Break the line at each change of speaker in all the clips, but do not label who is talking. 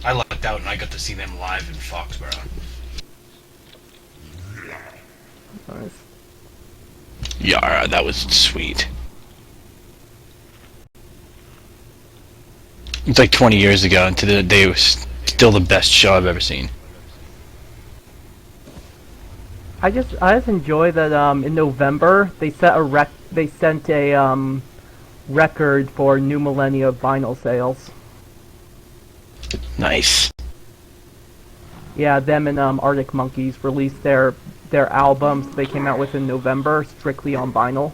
I lucked out and I got to see them live in Foxborough.
Nice.
Yeah, that was sweet. It's like 20 years ago, and to the day it was still the best show I've ever seen.
I just enjoy that in November they sent a record for New Millennia vinyl sales.
Nice.
Yeah, them and Arctic Monkeys released their albums they came out with in November strictly on vinyl.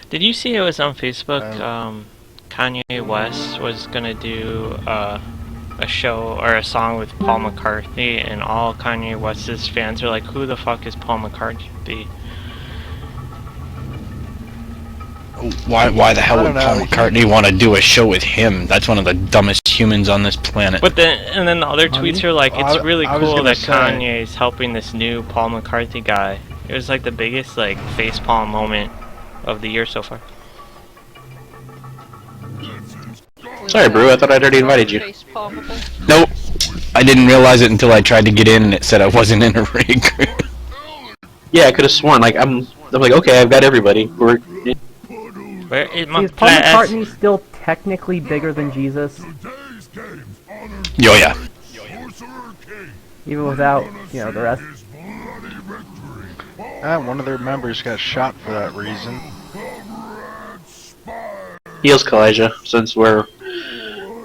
Did you see it was on Facebook? Kanye West was gonna do a show or a song with Paul McCartney, and all Kanye West's fans are like, "Who the fuck is Paul McCartney?"
Why the hell would Paul McCartney want to do a show with him? That's one of the dumbest humans on this planet.
But then the other tweets are like, "It's really cool that Kanye's helping this new Paul McCartney guy." It was like the biggest like facepalm moment of the year so far.
Sorry, Brew, I thought I'd already invited you.
Nope. I didn't realize it until I tried to get in and it said I wasn't in a raid group.
Yeah, I could have sworn, like, I'm like, okay, I've got everybody.
Where is my
Is Paul McCartney still technically bigger than Jesus?
Yo, yeah.
Even without, the rest.
One of their members got shot for that reason.
Heals Kalijah, since we're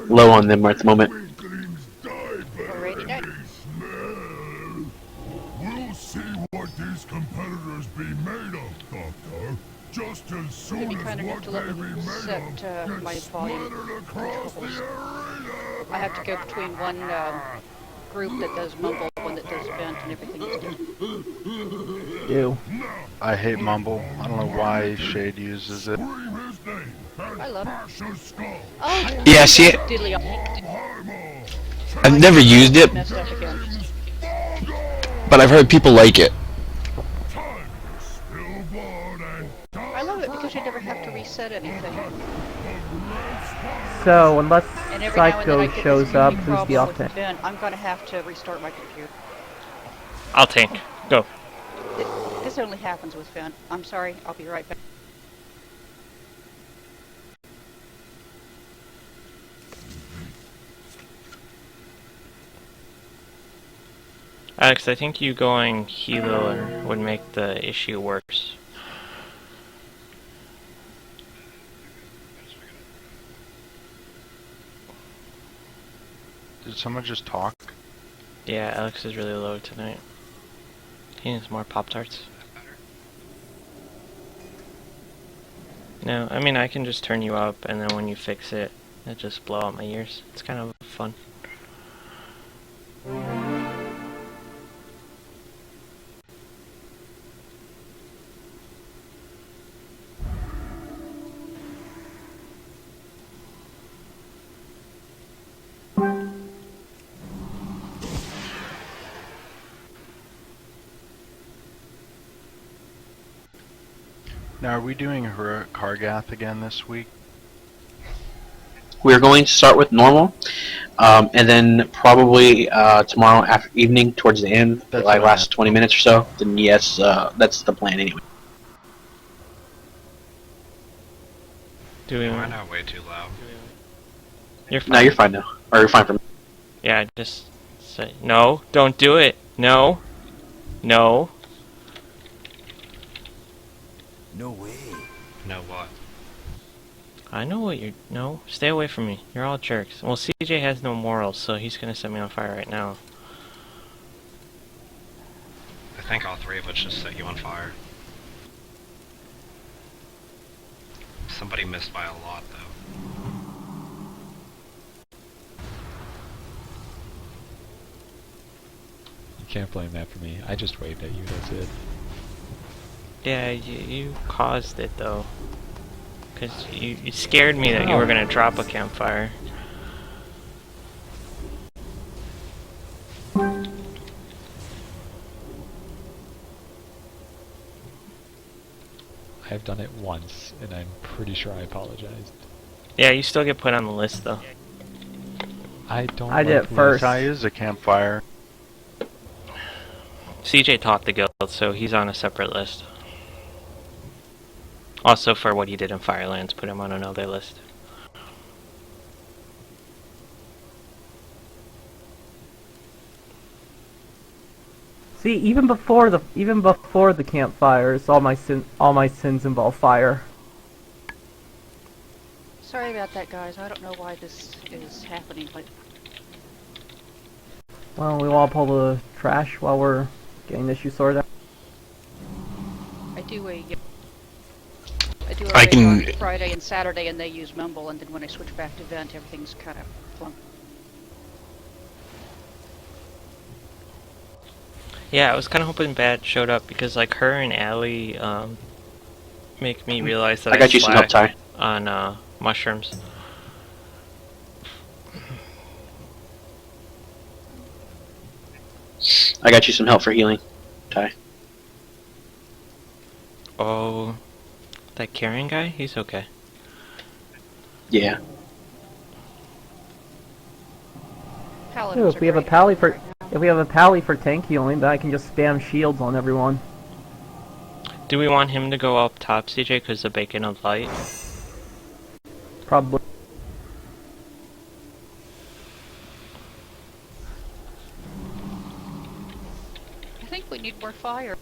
low on them at the moment.
Already dead.
We'll see what these competitors be made of, Doctor. Just as soon
You'd be
as
kind enough
what
to let
they
me
be made
set
of
my
gets
volume
splattered across the
controls.
arena.
I have to go between one group that does mumble, one that does vent, and everything is different.
Ew.
I hate Mumble. I don't know why Shade uses it.
I love it. Oh,
Yeah, see it?
diddly.
I've never used it,
Messed up again.
but I've heard people like it.
I love it because you never have to reset anything.
So, unless
And every now and then I
Psycho
get
shows
this
up,
big
who's the
problem with
alternate?
vent. I'm gonna have to restart my computer.
I'll tank. Go.
This only happens with vent. I'm sorry. I'll be right back.
Alex, I think you going healer would make the issue worse.
Did someone just talk?
Yeah, Alex is really low tonight. He needs more Pop-Tarts. No, I mean, I can just turn you up, and then when you fix it, it just blow out my ears. It's kind of fun.
Now, are we doing Heroic Kargath again this week?
We're going to start with normal, and then probably tomorrow after evening, towards the end,
That's
like
what I
last
meant.
20 minutes or so, then yes, that's the plan anyway.
Do we
Am I
want?
not way too loud?
You're fine.
No, you're fine now. Or you're fine for me.
Yeah, just say no. Don't do it. No. No.
No way.
No what?
I know what you're. No, stay away from me. You're all jerks. Well, CJ has no morals, so he's gonna set me on fire right now.
I think all three of us just set you on fire. Somebody missed by a lot, though.
You can't blame that for me. I just waved at you, that's it.
Yeah, you caused it though. Cause you scared me that you were gonna drop a campfire.
I've done it once, and I'm pretty sure I apologized.
Yeah, you still get put on the list though.
I don't.
I did it
like
first.
Ty is a campfire.
CJ taught the guild, so he's on a separate list. Also, for what he did in Firelands, put him on another list.
See, even before the campfires, all my sins involve fire.
Sorry about that, guys. I don't know why this is happening. Like,
Well, we want to pull the trash while we're getting the issue sorted out.
I do a
I
raid
can-
on Friday and Saturday, and they use Mumble, and then when I switch back to Vent, everything's kind of flunk.
Yeah, I was kind of hoping Bat showed up because like her and Allie make me realize that
I got you some help,
slack
Ty.
on mushrooms.
I got you some help for healing, Ty.
Oh, that Karen guy? He's okay.
Yeah.
Paladins
Ooh,
are
if we have a
great.
pally for tank healing, then I can just spam shields on everyone.
Do we want him to go up top, CJ, because the Beacon of Light?
Probably.
I think we need more fire.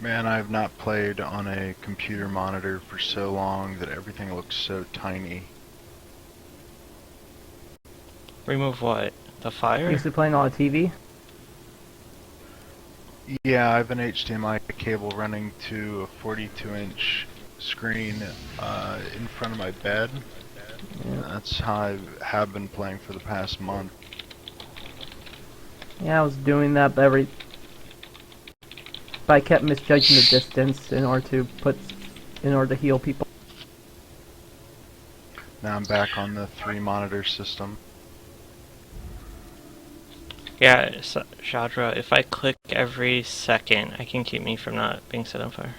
Man, I've not played on a computer monitor for so long that everything looks so tiny.
Remove what? The fire?
Used to playing on a TV.
Yeah, I have an HDMI cable running to a 42-inch screen in front of my bed. That's how I have been playing for the past month.
Yeah, I was doing that, but I kept misjudging the distance in order to heal people.
Now I'm back on the 3-monitor system.
Yeah, Shadra, if I click every second, I can keep me from not being set on fire.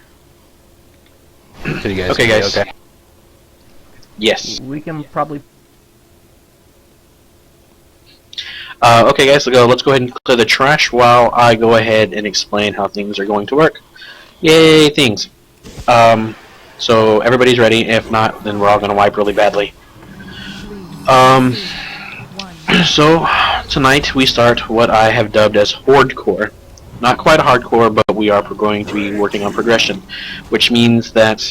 Okay, guys.
Okay, guys. Okay. Yes.
We can probably.
Okay, guys. Let's go ahead and clear the trash while I go ahead and explain how things are going to work. Yay, things. So everybody's ready. If not, then we're all going to wipe really badly. So tonight we start what I have dubbed as Hardcore. Not quite a hardcore, but we are going to be working on progression, which means that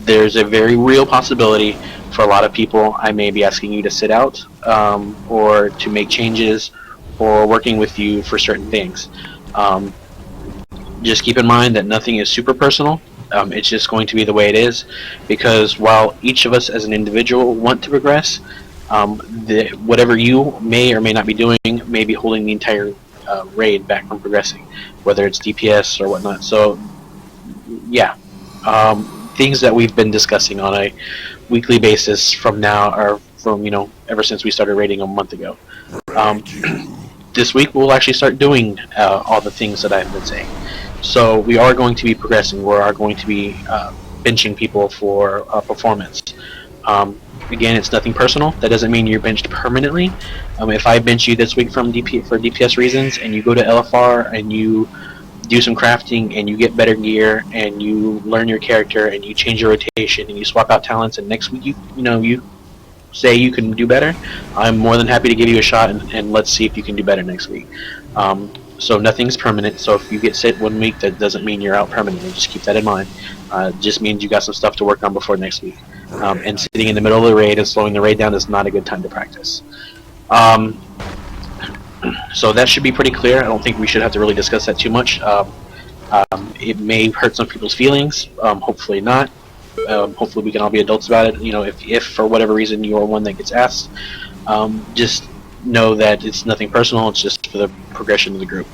there's a very real possibility for a lot of people I may be asking you to sit out, or to make changes, or working with you for certain things. Just keep in mind that nothing is super personal. It's just going to be the way it is, because while each of us as an individual want to progress, whatever you may or may not be doing may be holding the entire raid back from progressing, whether it's DPS or whatnot. So, yeah, things that we've been discussing on a weekly basis from now, or from ever since we started raiding a month ago. This week we'll actually start doing all the things that I've been saying. So we are going to be progressing. We are going to be benching people for performance. Again, it's nothing personal. That doesn't mean you're benched permanently. If I bench you this week for DPS reasons, and you go to LFR and you do some crafting and you get better gear and you learn your character and you change your rotation and you swap out talents, and next week you say you can do better, I'm more than happy to give you a shot, and let's see if you can do better next week. So nothing's permanent. So if you get sit 1 week, that doesn't mean you're out permanently. Just keep that in mind. It just means you got some stuff to work on before next week. And sitting in the middle of the raid and slowing the raid down is not a good time to practice. So that should be pretty clear. I don't think we should have to really discuss that too much. It may hurt some people's feelings. Hopefully not. Hopefully we can all be adults about it. If for whatever reason you're one that gets asked, just know that it's nothing personal. It's just for the progression of the group.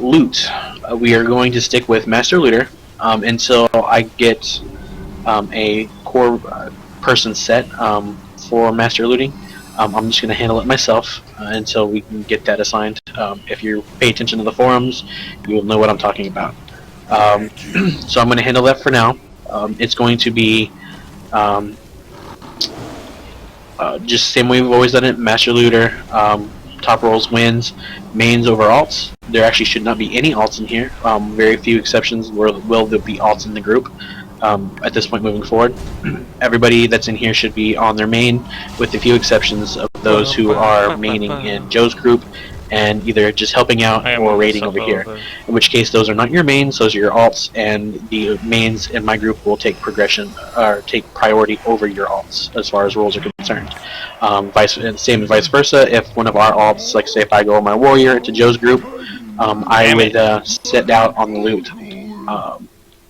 loot, we are going to stick with Master Looter until I get a core person set for Master Looting. I'm just going to handle it myself until we can get that assigned. If you pay attention to the forums, you will know what I'm talking about. So I'm going to handle that for now. It's going to be just the same way we've always done it. Master Looter, top roles wins, mains over alts. There actually should not be any alts in here. Very few exceptions will there be alts in the group. At this point moving forward, everybody that's in here should be on their main, with a few exceptions of those who are maining in Joe's group and either just helping out or raiding over here. In which case, those are not your mains; those are your alts, and the mains in my group will take progression or take priority over your alts as far as roles are concerned. Same vice versa. If one of our alts, like say if I go on my warrior to Joe's group, I would sit out on the loot.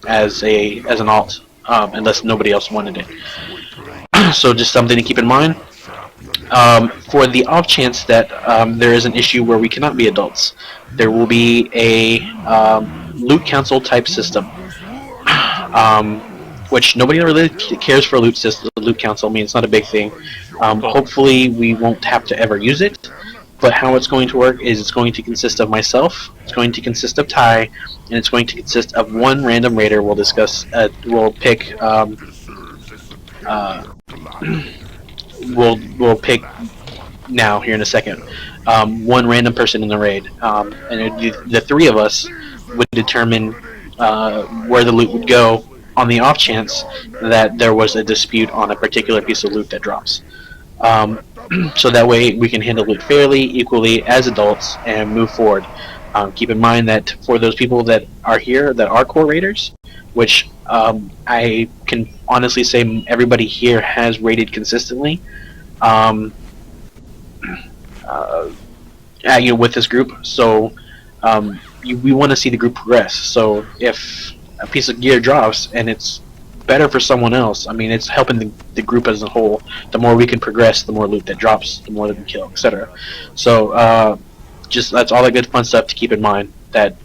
As an alt, unless nobody else wanted it. So just something to keep in mind. For the off chance that there is an issue where we cannot be adults, there will be a loot council type system, which nobody really cares for loot system. Loot council, I mean, it's not a big thing. Hopefully, we won't have to ever use it. But how it's going to work is it's going to consist of myself, it's going to consist of Ty, and it's going to consist of one random raider. We'll discuss. We'll pick. We'll pick now here in a second. One random person in the raid, and the three of us would determine where the loot would go on the off chance that there was a dispute on a particular piece of loot that drops. So that way we can handle it fairly, equally as adults, and move forward. Keep in mind that for those people that are here that are core raiders, which I can honestly say everybody here has raided consistently with this group. So we want to see the group progress. So if a piece of gear drops and it's better for someone else, I mean, it's helping the group as a whole. The more we can progress, the more loot that drops, the more that we kill, etc. So just that's all that good fun stuff to keep in mind that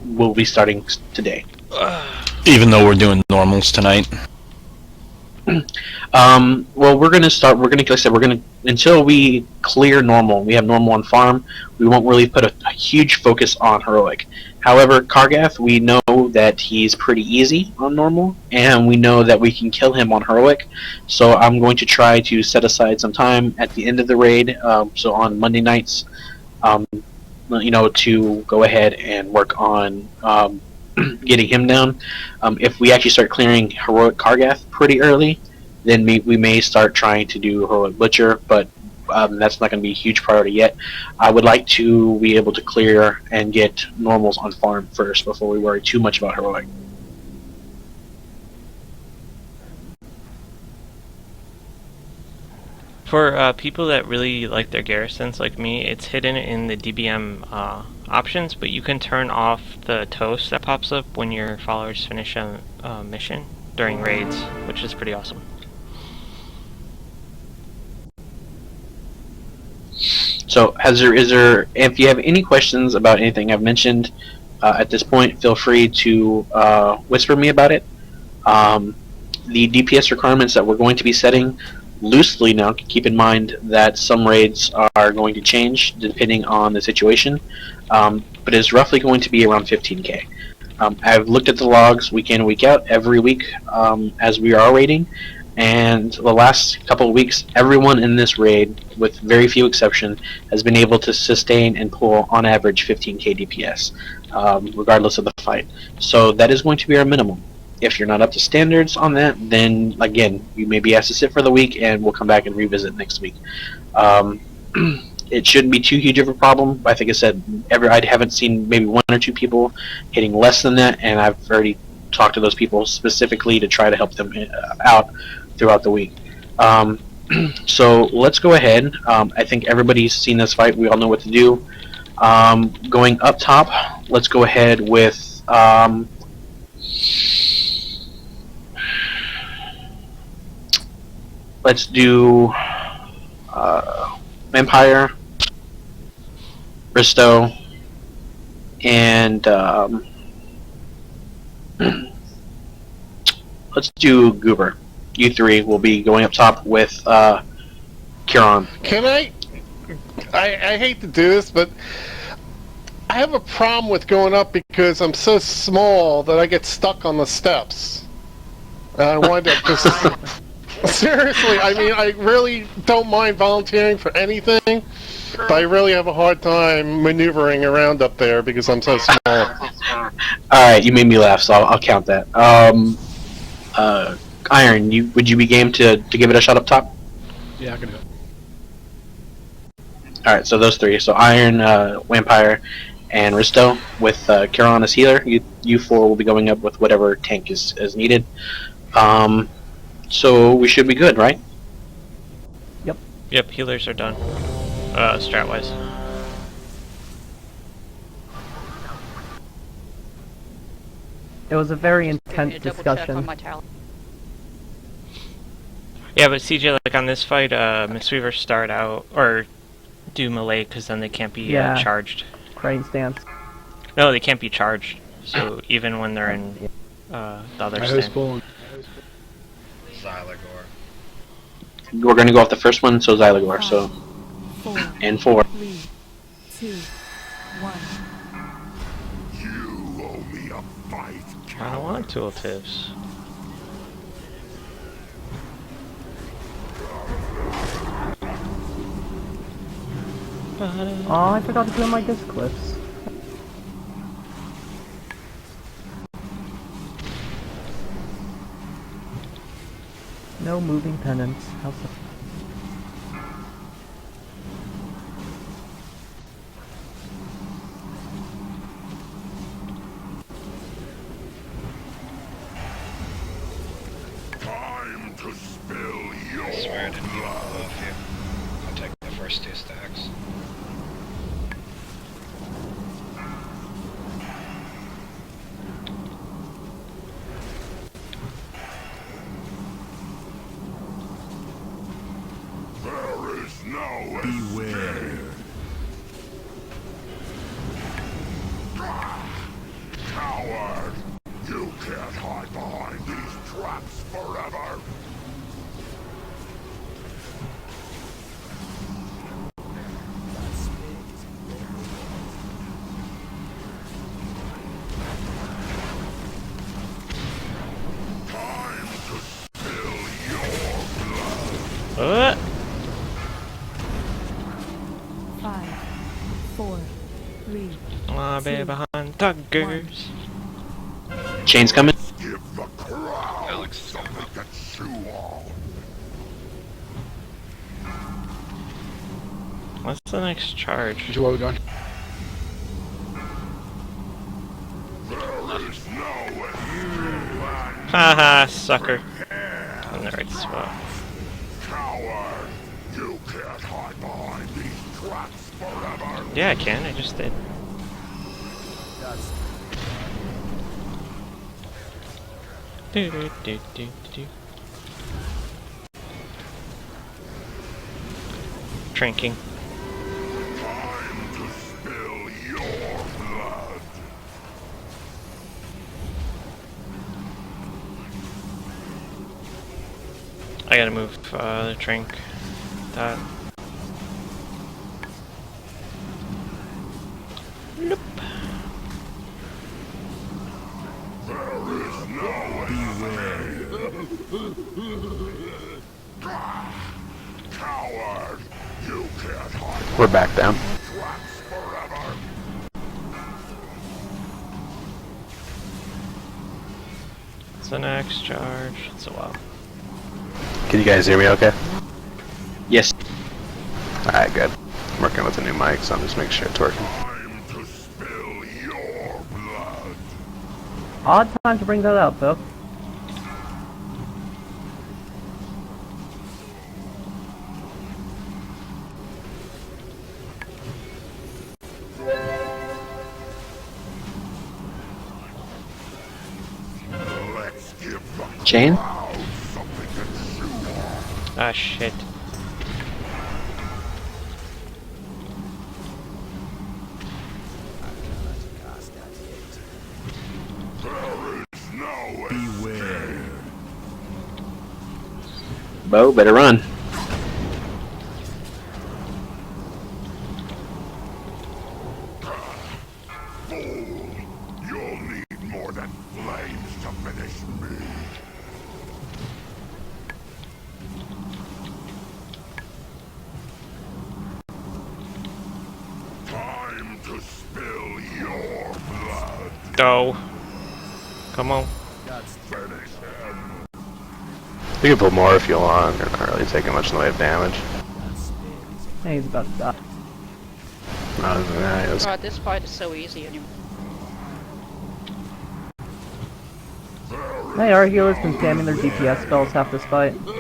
we'll be starting today.
Even though we're doing normals tonight.
Well, we're gonna start. Like I said, until we clear normal. We have normal on farm. We won't really put a huge focus on heroic. However, Kargath, we know that he's pretty easy on normal, and we know that we can kill him on heroic. So I'm going to try to set aside some time at the end of the raid, so on Monday nights, to go ahead and work on getting him down. If we actually start clearing heroic Kargath pretty early, then we may start trying to do heroic Butcher, but that's not going to be a huge priority yet. I would like to be able to clear and get normals on farm first before we worry too much about heroic.
For people that really like their garrisons, like me, it's hidden in the DBM options, but you can turn off the toast that pops up when your followers finish a mission during raids, which is pretty awesome.
So, if you have any questions about anything I've mentioned at this point, feel free to whisper me about it. The DPS requirements that we're going to be setting loosely now, keep in mind that some raids are going to change depending on the situation, but it's roughly going to be around 15k. I've looked at the logs week in, week out, every week as we are raiding, and the last couple of weeks, everyone in this raid, with very few exceptions, has been able to sustain and pull on average 15k DPS, regardless of the fight. So that is going to be our minimum. If you're not up to standards on that, then again, you may be asked to sit for the week, and we'll come back and revisit next week. It shouldn't be too huge of a problem. I think I said I haven't seen maybe one or two people hitting less than that, and I've already talked to those people specifically to try to help them out throughout the week. So let's go ahead. I think everybody's seen this fight. We all know what to do. Going up top, let's go ahead with let's do Empire, Bristow, and let's do Goober. You three will be going up top with Kieran.
Can I hate to do this, but I have a problem with going up because I'm so small that I get stuck on the steps. And I wind up just... Seriously, I mean, I really don't mind volunteering for anything, but I really have a hard time maneuvering around up there because I'm so small.
Alright, you made me laugh, so I'll count that. Iron, would you be game to give it a shot up top?
Yeah, I can do it.
Alright, so those three. So Iron, Vampire, and Risto with Kieran as healer. You four will be going up with whatever tank is needed. So we should be good, right?
Yep, healers are done. Strat-wise.
It was a very intense
Double check
discussion.
on my tally.
Yeah, but CJ, like on this fight, Mistweavers start out, or do melee, because then they can't be
Yeah.
charged.
Crane stance.
No, they can't be charged. So even when they're in the other
My host
stand.
pulling.
Xylagor.
We're gonna go off the first one, so Xylagor, so...
4,
And 4.
3, 2, 1.
You owe me a fight,
I don't want tooltips.
Oh, I forgot to put in my disc clips. No moving pennants. How so?
time to spill your
I swear I didn't mean to buff you. I'll take the first 2 stacks.
There is no beware. Coward! You can't hide behind these traps forever! Time to spill your blood!
5, 4, 3.
Ah, baby, behind tuggers.
Chain's coming.
Give the crowd
Alex is
something
going up.
to chew on.
What's the next charge?
So what are we doing?
There is no escape.
Haha, sucker. In the right spot.
Coward! You can't hide behind these traps forever!
Yeah, I can. I just did. Do do do do do. Drinking.
Time to spill your blood!
I gotta move the drink. That. Nope.
There is no beware! Coward! You can't hide
We're back down.
traps forever!
What's the next charge? It's a while.
Can you guys hear me okay?
Yes.
Alright, good. I'm working with a new mic, so I'm just making sure it's working.
Time to spill your blood!
Odd time to bring that up, though.
Let's give the
Chain?
crowd something to chew on!
Ah, shit.
Bo, better run.
Fool! You'll need more than flames to finish me. Time to spill your blood.
Go. Come on.
Finish him.
You can put more if you want. You're not really taking much in the way of damage.
Hey, he's about to die.
God, this fight is so easy anymore.
Hey, our healer's been spamming their DPS spells half this fight.
I'm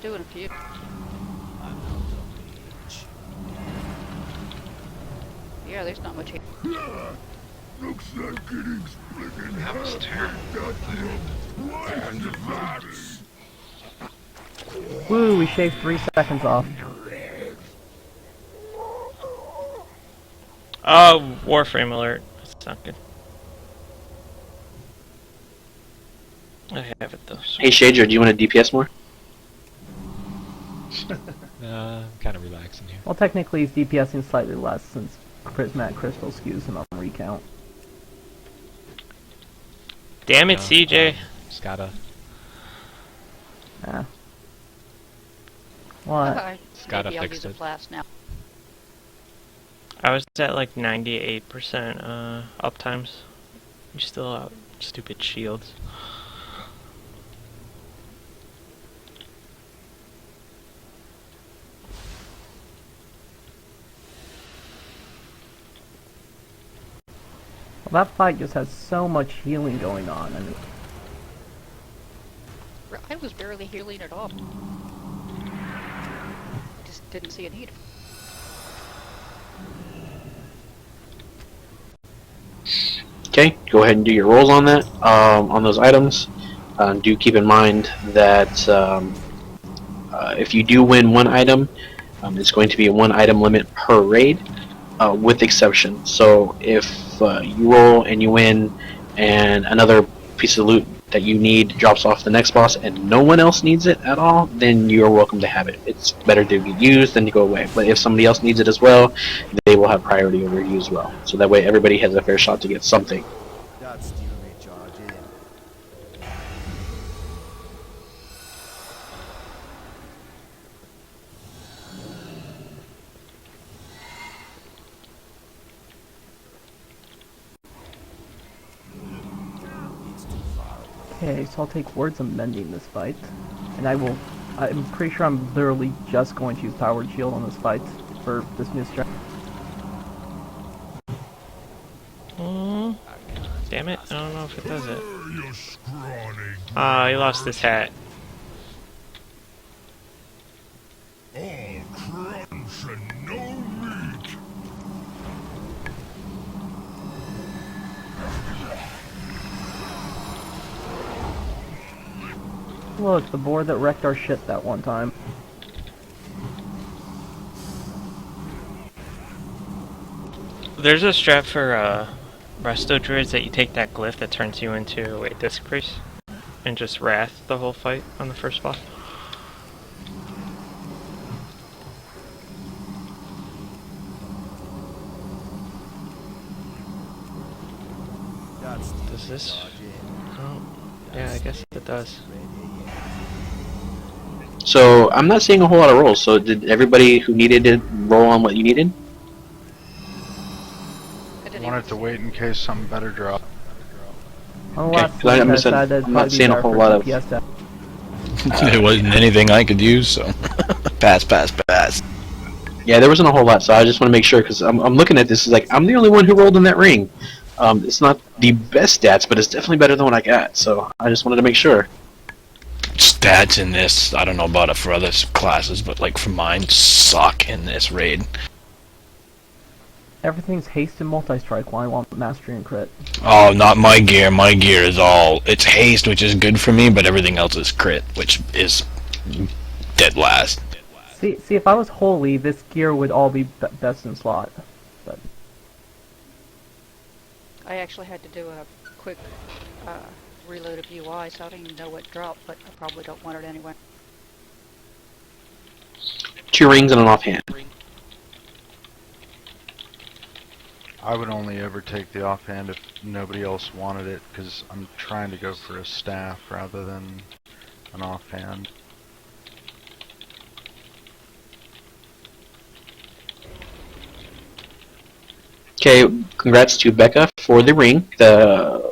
doing a few. Yeah, there's not much here.
Looks like getting split in
That was terrible.
Woo, we shaved 3 seconds off.
Oh, Warframe alert. That's not good. I have it though. So.
Hey Shader, do you want to DPS more?
I'm kind of relaxing here.
Well, technically he's DPSing slightly less since Prismatic Crystal skews him on recount.
Damn it, CJ.
Just gotta.
Yeah. What?
Okay,
gotta
maybe I'll
fix
use a
it.
flask now.
I was at like 98% uptimes. You still out. Stupid shields.
Well, that fight just has so much healing going on. I mean,
I was barely healing at all. Just didn't see a need.
Okay, go ahead and do your rolls on that, on those items. Do keep in mind that if you do win one item, it's going to be a 1 item limit per raid, with exception. So if you roll and you win, and another piece of loot that you need drops off the next boss, and no one else needs it at all, then you're welcome to have it. It's better to get used than to go away. But if somebody else needs it as well, they will have priority over you as well. So that way everybody has a fair shot to get something.
okay, so I'll take Words of Mending this fight. And I'm pretty sure I'm literally just going to use Powered Shield on this fight for this new strat.
Damn it, I don't know if it does it.
You scrawny.
Ah, he lost his hat.
All crunch and no meat.
Look, the board that wrecked our shit that one time.
There's a strat for resto druids that you take that glyph that turns you into a disc priest and just wrath the whole fight on the first boss. Does this? Oh, yeah, I guess it does.
So I'm not seeing a whole lot of rolls. So did everybody who needed it roll on what you needed?
I wanted to wait in case something better dropped.
On the
Okay,
last
'cause I'm
one,
just-
that'd
I'm
probably
not
be
seeing a
better
whole
for
lot of-
DPS death.
There wasn't anything I could use, so pass.
Yeah, there wasn't a whole lot. So I just want to make sure because I'm looking at this is like I'm the only one who rolled in that ring. It's not the best stats, but it's definitely better than what I got. So I just wanted to make sure.
Stats in this, I don't know about it for other classes, but like for mine, suck in this raid.
Everything's haste and multi-strike while I want mastery and crit.
Oh, not my gear. My gear is all... It's haste, which is good for me, but everything else is crit, which is dead last.
See, if I was holy, this gear would all be best in slot. But
I actually had to do a quick reload of UI, so I don't even know what dropped, but I probably don't want it anyway.
2 rings and an offhand.
I would only ever take the offhand if nobody else wanted it, because I'm trying to go for a staff rather than an offhand.
Okay, congrats to Becca for the ring, the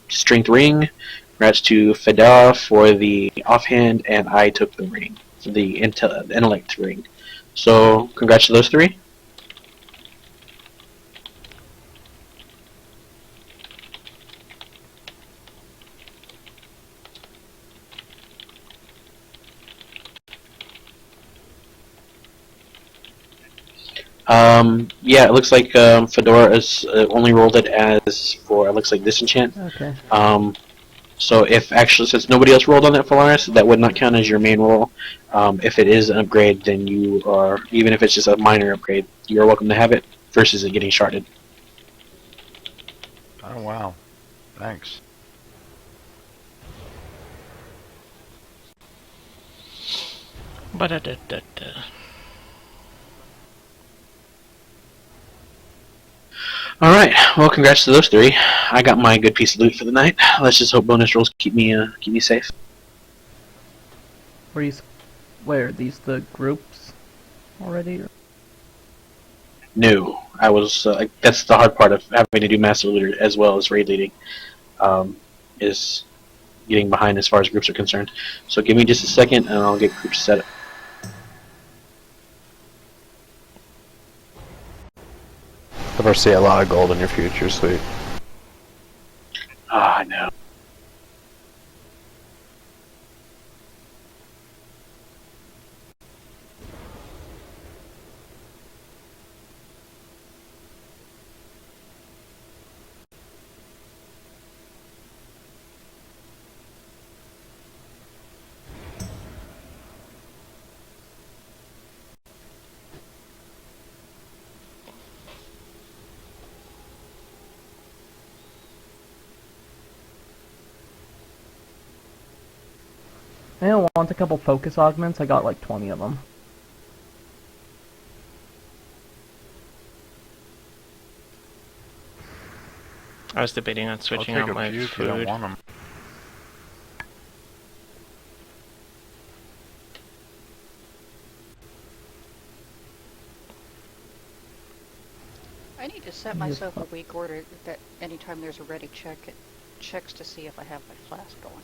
strength ring. Congrats to Fedar for the offhand, and I took the ring, the intellect ring. So, congrats to those 3. Yeah, it looks like Fedora is only rolled it as for, it looks like disenchant.
Okay.
So if actually, since nobody else rolled on that Polaris, that would not count as your main roll. If it is an upgrade, then you are, even if it's just a minor upgrade, you're welcome to have it versus it getting sharded.
Oh wow, thanks.
Ba-da-da-da-da.
Alright, well congrats to those 3. I got my good piece of loot for the night. Let's just hope bonus rolls keep me safe.
Where are these the groups already? Or?
No, I was, that's the hard part of having to do master looter as well as raid leading, is getting behind as far as groups are concerned. So give me just a second and I'll get groups set up.
I foresee a lot of gold in your future, sweet.
Ah, I know.
I don't want a couple focus augments. I got like 20 of them.
I was debating on switching
I'll
out
take a
my
few if you don't
food.
want them.
I need to set myself a week order that anytime there's a ready check, it checks to see if I have my flask going.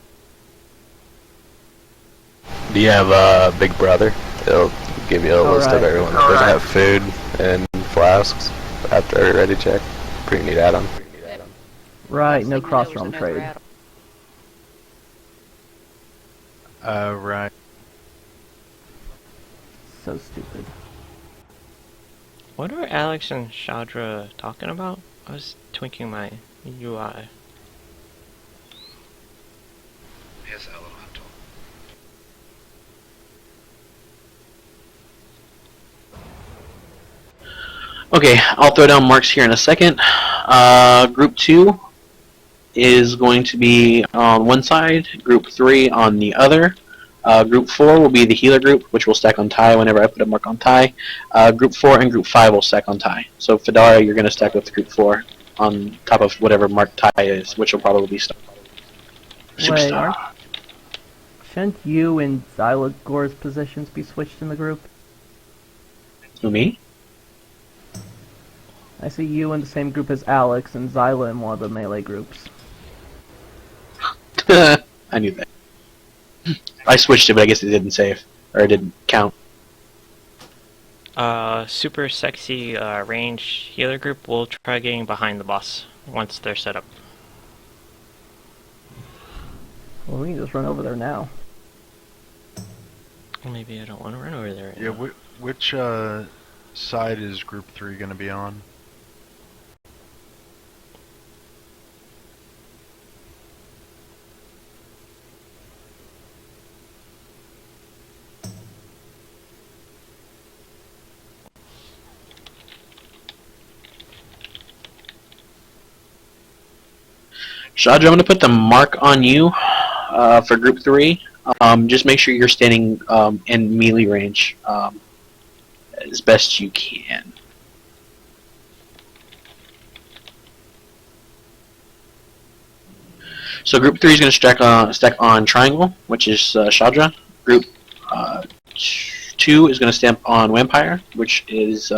Do you have a big brother? It'll give you a list of everyone that doesn't have food and flasks after every ready check. Pretty neat add-on.
Right, no cross-realm trade.
Right.
So stupid.
What are Alex and Shadra talking about? I was tweaking my UI.
His elemental.
Okay, I'll throw down marks here in a second. Group 2 is going to be on one side, Group 3 on the other. Group 4 will be the healer group, which will stack on Ty whenever I put a mark on Ty. Group 4 and Group 5 will stack on Ty. So Fedara, you're going to stack with Group 4 on top of whatever mark Ty is, which will probably be Superstar.
Wait, shouldn't you and Xylagor's positions be switched in the group?
Who, me?
I see you in the same group as Alex and Zyla in one of the melee groups.
I knew that. I switched it, but I guess it didn't save. Or it didn't count.
Super sexy range healer group will try getting behind the boss once they're set up.
Well, we can just run over there now.
Well, maybe I don't want to run over there right
Yeah,
now.
which side is Group 3 going to be on?
Shadra, I'm going to put the mark on you for Group 3. Just make sure you're standing in melee range as best you can. So Group 3 is going to stack on Triangle, which is Shadra. Group 2 is going to stamp on Vampire, which is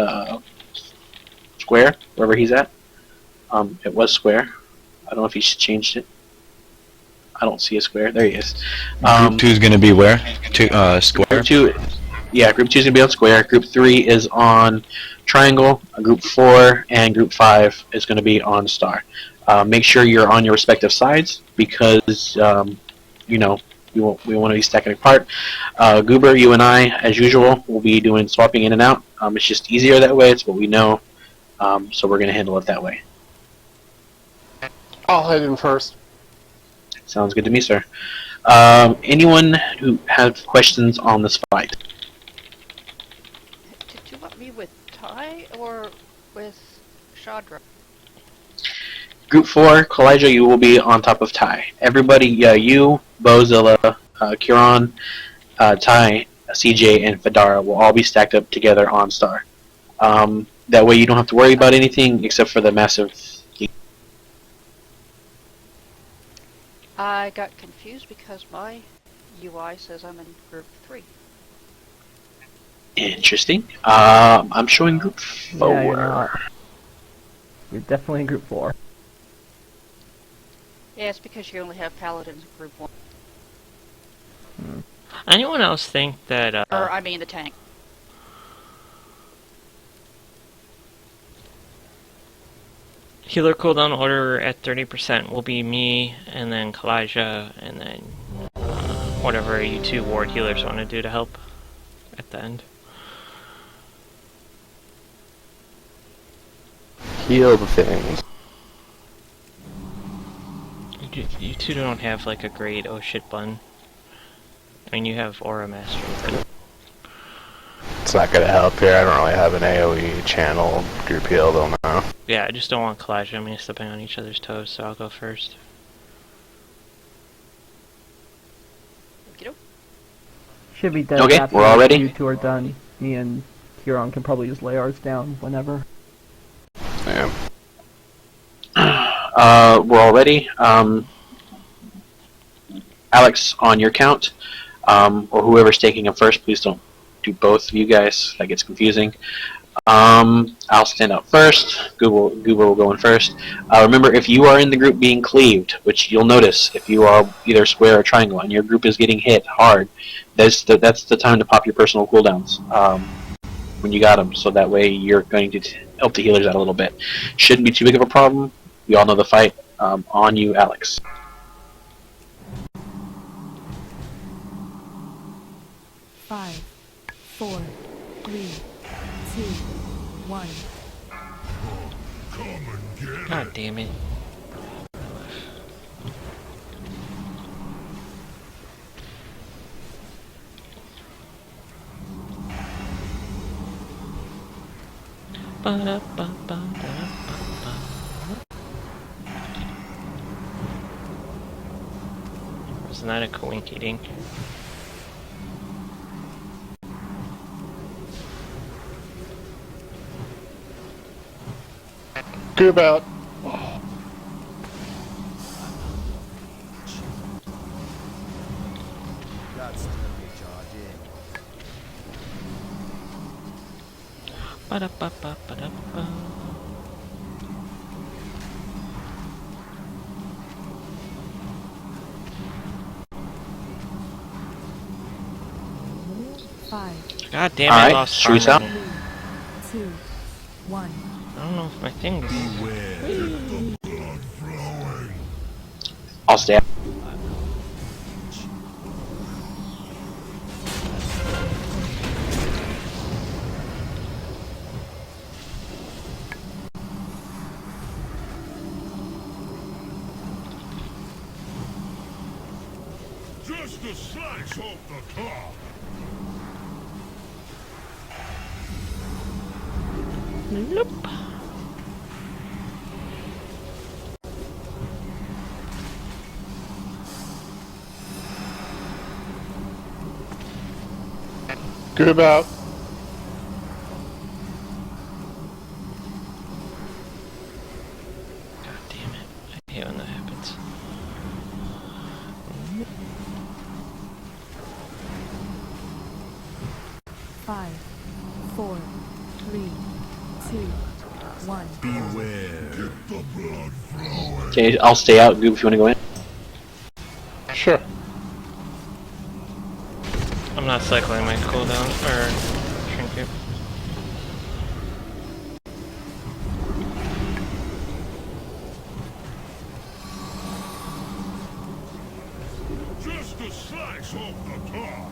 Square, wherever he's at. It was Square. I don't know if he's changed it. I don't see a square. There he is.
Group 2 is going to be where? Square?
Group 2, yeah, Group 2 is going to be on Square. Group 3 is on Triangle. Group 4 and Group 5 is going to be on Star. Make sure you're on your respective sides because, you know, we want to be stacking apart. Goober, you and I, as usual, will be doing swapping in and out. It's just easier that way. It's what we know. So we're going to handle it that way.
I'll head in first.
Sounds good to me, sir. Anyone who have questions on this fight?
Did you want me with Ty or with Shadra?
Group 4, Kalijah, you will be on top of Ty. Everybody, you, Bozilla, Kiran, Ty, CJ, and Fedara will all be stacked up together on Star. That way you don't have to worry about anything except for the massive...
I got confused because my UI says I'm in Group 3.
Interesting. I'm showing Group 4.
Yeah, you're not. You're definitely in Group 4.
Yeah, it's because you only have Paladins in Group 1.
Anyone else think that...
Or, I mean, the tank.
Healer cooldown order at 30% will be me, and then Kalijah, and then whatever you two ward healers want to do to help at the end.
Heal the things.
You two don't have like a great oh shit button. I mean, you have Aura Mastery, but...
It's not gonna help here. I don't really have an AoE channel. Group heal, they'll know.
Yeah, I just don't want Kalijah. I mean, stepping on each other's toes, so I'll go first.
Should be dead
Okay,
after
we're all ready?
you two are done. Me and Kiran can probably just lay ours down whenever.
Yeah.
We're all ready. Alex, on your count, or whoever's taking him first, please don't do both of you guys. That gets confusing. I'll stand up first. Goober will go in first. Remember, if you are in the group being cleaved, which you'll notice if you are either square or triangle, and your group is getting hit hard, that's the time to pop your personal cooldowns when you got them. So that way you're going to help the healers out a little bit. Shouldn't be too big of a problem. We all know the fight. On you, Alex.
Five, 4, 3, 2, 1.
God damn it. Wasn't that a coinky dink?
Group out.
Ba-da-ba-ba-ba-da-ba. God damn it, I lost
should we stop?
2, 1.
I don't know if my thing is...
I'll stay.
Just a slice off the top.
Nope.
Group out.
God damn it. I hate when that happens.
5, 4, 3, 2, 1.
Beware. Get the blood flowing.
Okay, I'll stay out. Goob, if you want to go in.
Sure.
I'm not cycling my cooldown or trinket.
Just a slice off the top.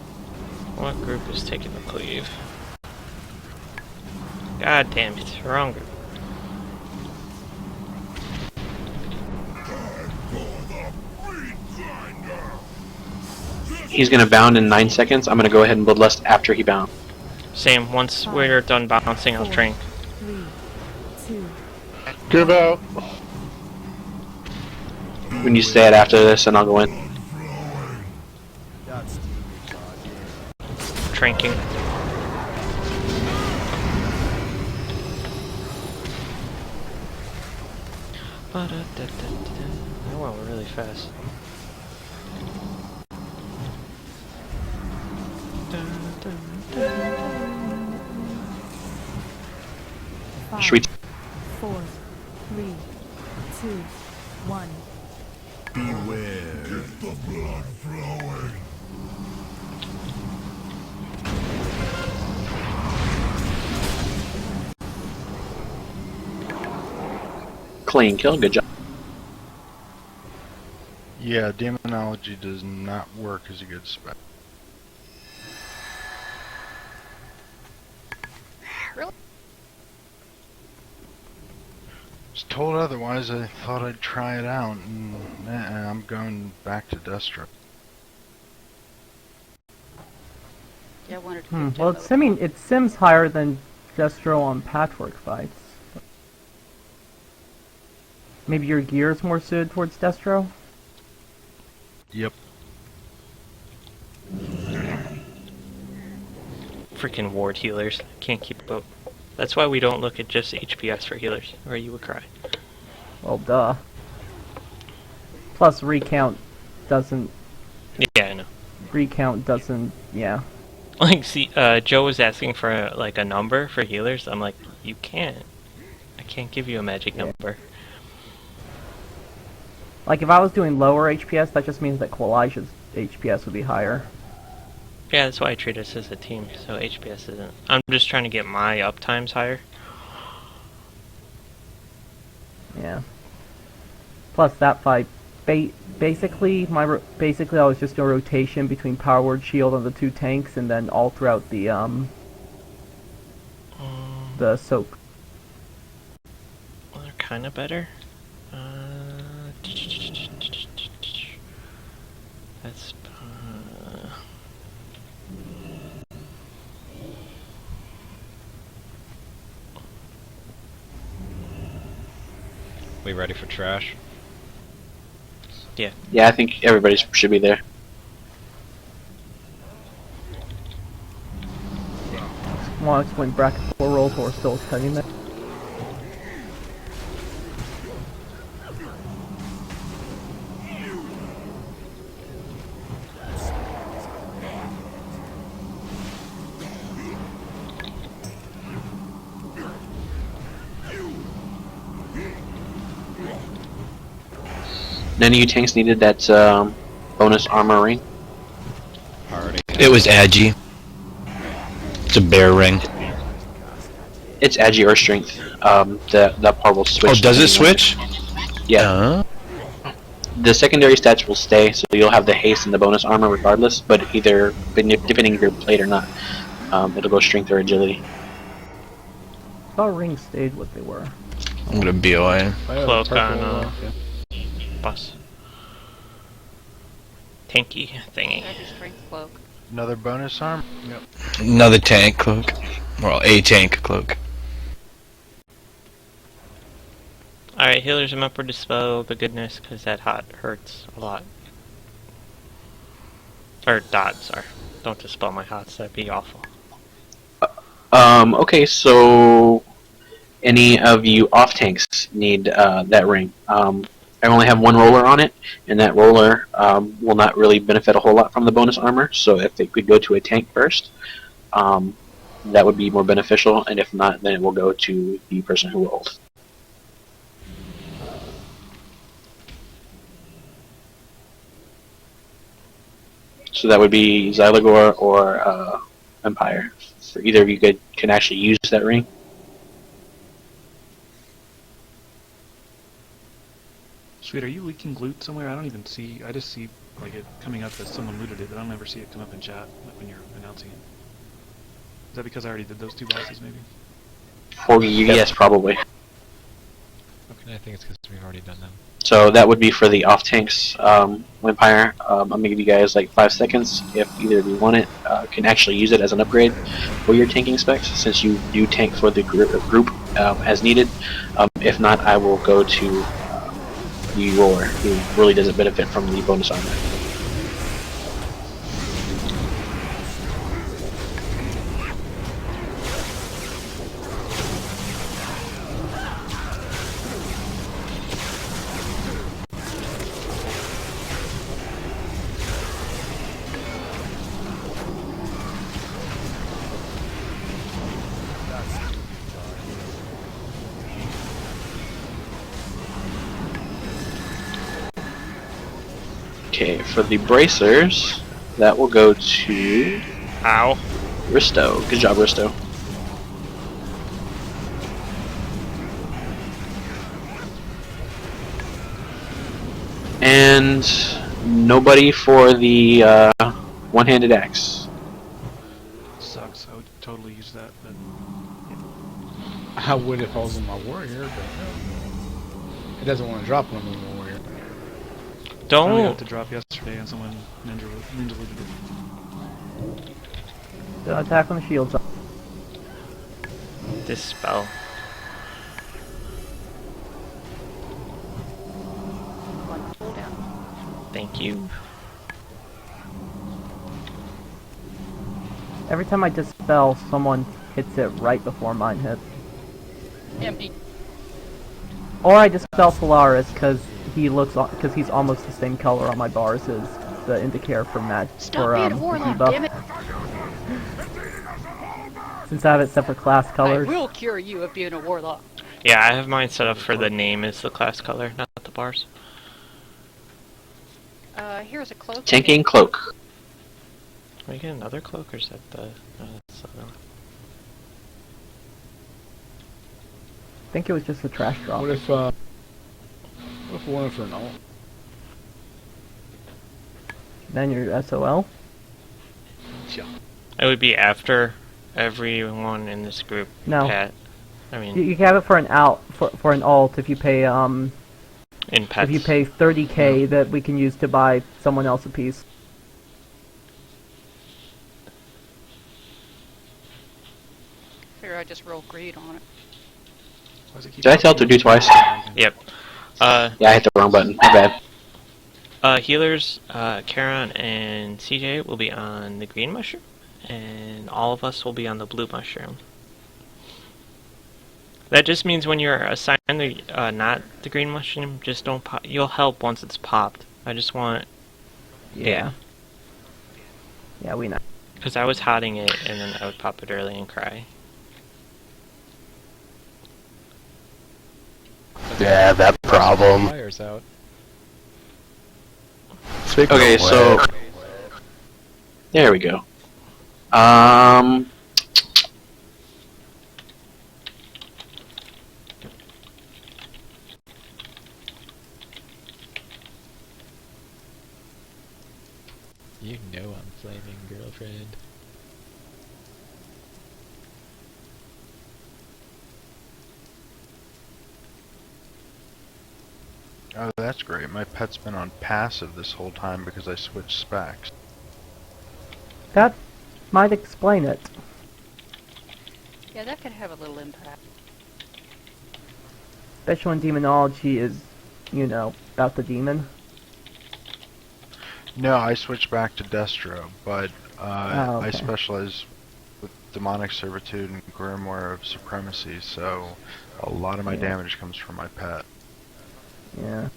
What group is taking the cleave? God damn it, wrong group.
He's gonna bound in 9 seconds. I'm gonna go ahead and bloodlust after he bound.
Same, once we're done bouncing, I'll drink.
3, 2.
Group out.
When you stay out after this, and I'll go in.
Drinking. Oh wow, we're really fast.
Should we
4, 3, 2, 1.
Beware. Get the blood flowing.
clean kill? Good job.
Yeah, demonology does not work as a good spell.
Really?
Was told otherwise. I thought I'd try it out, and I'm going back to Destro.
Yeah, I wanted to give
Well,
Demo
it's simming. It sims higher than Destro on patchwork fights. Maybe your gear is more suited towards Destro?
Yep.
Freaking ward healers. Can't keep up. That's why we don't look at just HPS for healers, or you would cry.
Well, duh. Plus, recount doesn't...
Yeah, I know.
Recount doesn't... Yeah.
Like, see, Joe was asking for, like, a number for healers. I'm like, you can't. I can't give you a magic number.
Like, if I was doing lower HPS, that just means that Qualijah's HPS would be higher.
Yeah, that's why I treat us as a team, so HPS isn't. I'm just trying to get my uptimes higher.
Yeah. Plus, that fight... Basically, basically, I was just doing a rotation between Power Word Shield on the two tanks, and then all throughout the soak.
Well, they're kind of better. That's...
We ready for trash?
Yeah.
Yeah, I think everybody should be there.
Want to explain bracket 4 rolls while we're still studying that?
None of you tanks needed that bonus armor ring?
Already.
It was Agi. It's a bear ring.
It's agi or strength. That part will switch.
Oh, does it
depending on-
switch?
Yeah. The secondary stats will stay, so you'll have the haste and the bonus armor regardless, but either, depending if you're played or not, it'll go strength or agility.
I thought rings stayed what they were.
I'm gonna BOI.
Cloak on bus. Tanky thingy.
Agi strength cloak.
Another bonus arm? Yep.
Another tank cloak. Well, a tank cloak.
Alright, healers, remember to dispel the goodness, because that hot hurts a lot. Or dot, sorry. Don't dispel my hots, that'd be awful.
Okay, so any of you off tanks need that ring. I only have one roller on it, and that roller will not really benefit a whole lot from the bonus armor. So if it could go to a tank first, that would be more beneficial. And if not, then it will go to the person who rolled. So that would be Xylagor or Empire. So either of you can actually use that ring.
Sweet, are you leaking loot somewhere? I don't even see. I just see like it coming up as someone looted it, but I don't ever see it come up in chat like when you're announcing it. Is that because I already did those 2 bosses, maybe?
For you, yes, probably.
Okay. I think it's because we've already done them.
So that would be for the off tanks, Empire. I'm gonna give you guys like 5 seconds if either of you want it. Can actually use it as an upgrade for your tanking specs, since you do tank for the group as needed. If not, I will go to the roller, who really doesn't benefit from the bonus armor. Okay, for the bracers, that will go to...
Ow.
Risto. Good job, Risto. And nobody for the one-handed axe.
Sucks. I would totally use that, but
I would if I was on my warrior, but it doesn't want to drop on me on my warrior.
I only got to drop yesterday and someone ninja looted it.
So attack on the shields.
Dispel.
One cooldown.
Thank you.
Every time I dispel, someone hits it right before mine hits.
Empty.
Or I dispel Solaris because he's almost the same color on my bars as the indicator for match for
being a warlock,
debuff.
damn it.
Since I have it set for class colors.
I will cure you of being a warlock.
Yeah, I have mine set up for the name as the class color, not the bars.
Here's a cloak.
Tanking cloak.
Are we get another cloak or is that the... that's the other one.
I think it was just a trash drop.
What if one for an alt?
Then you're SOL?
Yeah.
It would be after everyone in this group
No.
had... I mean...
You can have it for an for an alt if you pay
in pets.
if you pay 30k that we can use to buy someone else a piece.
Figure I just roll greed on it.
Did I tell it to do twice?
Yep.
Yeah, I hit the wrong button. My bad.
Healers, Charon and CJ will be on the green mushroom, and all of us will be on the blue mushroom. That just means when you're assigned the, not the green mushroom, just don't pop. You'll help once it's popped. I just want...
Yeah. Yeah, we know.
Because I was hotting it, and then I would pop it early and cry.
Yeah, that problem.
Fire's out.
Okay, so... There we go.
You know I'm flaming girlfriend.
Oh, that's great. My pet's been on passive this whole time because I switched specs.
That might explain it.
Yeah, that could have a little impact.
Especially when demonology is, you know, about the demon.
No, I switched back to Destro, but
Oh, okay.
I specialize with Demonic Servitude and Grimoire of Supremacy, so a lot of my damage comes from my pet.
Yeah.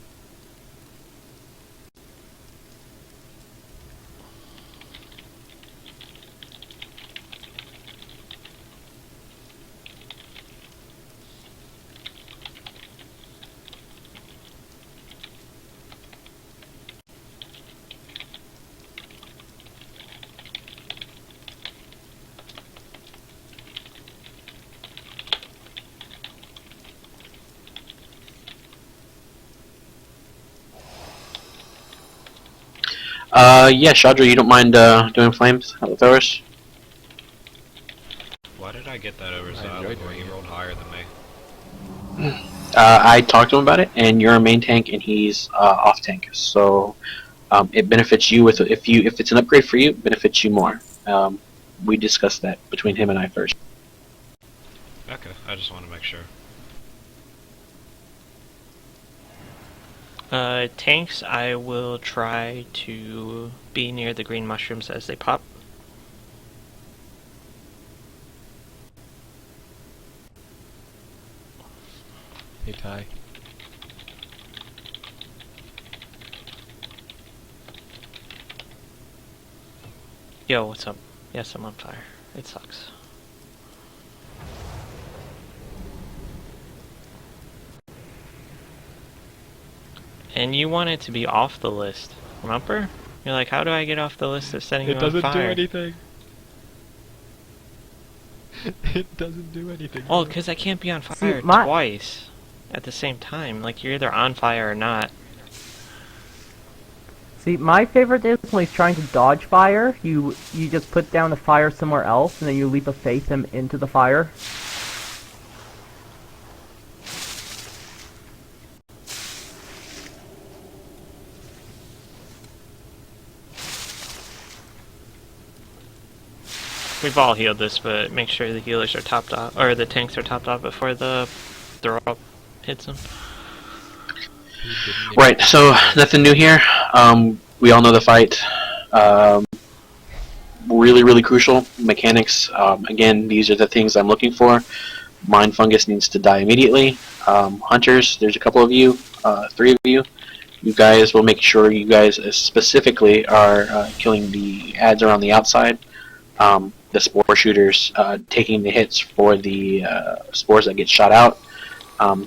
Yeah, Shadra, you don't mind doing flames at the throwers?
Why did I get that over Xylem where he rolled higher than me?
I talked to him about it, and you're a main tank, and he's off tank. So it benefits you with if it's an upgrade for you, it benefits you more. We discussed that between him and I first.
Okay, I just want to make sure.
Tanks, I will try to be near the green mushrooms as they pop.
Hey, Ty.
Yo, what's up? Yes, I'm on fire. It sucks. And you want it to be off the list, remember? You're like, how do I get off the list of setting you on fire?
It doesn't do anything. It doesn't do anything.
Oh, because I can't be on fire twice at the same time. Like, you're either on fire or not.
See, my favorite is when he's trying to dodge fire. You just put down the fire somewhere else, and then you leap of faith him into the fire.
We've all healed this, but make sure the healers are topped off, or the tanks are topped off before the throw up hits them.
Right, so nothing new here. We all know the fight. Really, really crucial mechanics. Again, these are the things I'm looking for. Mind Fungus needs to die immediately. Hunters, there's a couple of you, 3 of you. You guys will make sure you guys specifically are killing the ads around the outside. The spore shooters taking the hits for the spores that get shot out,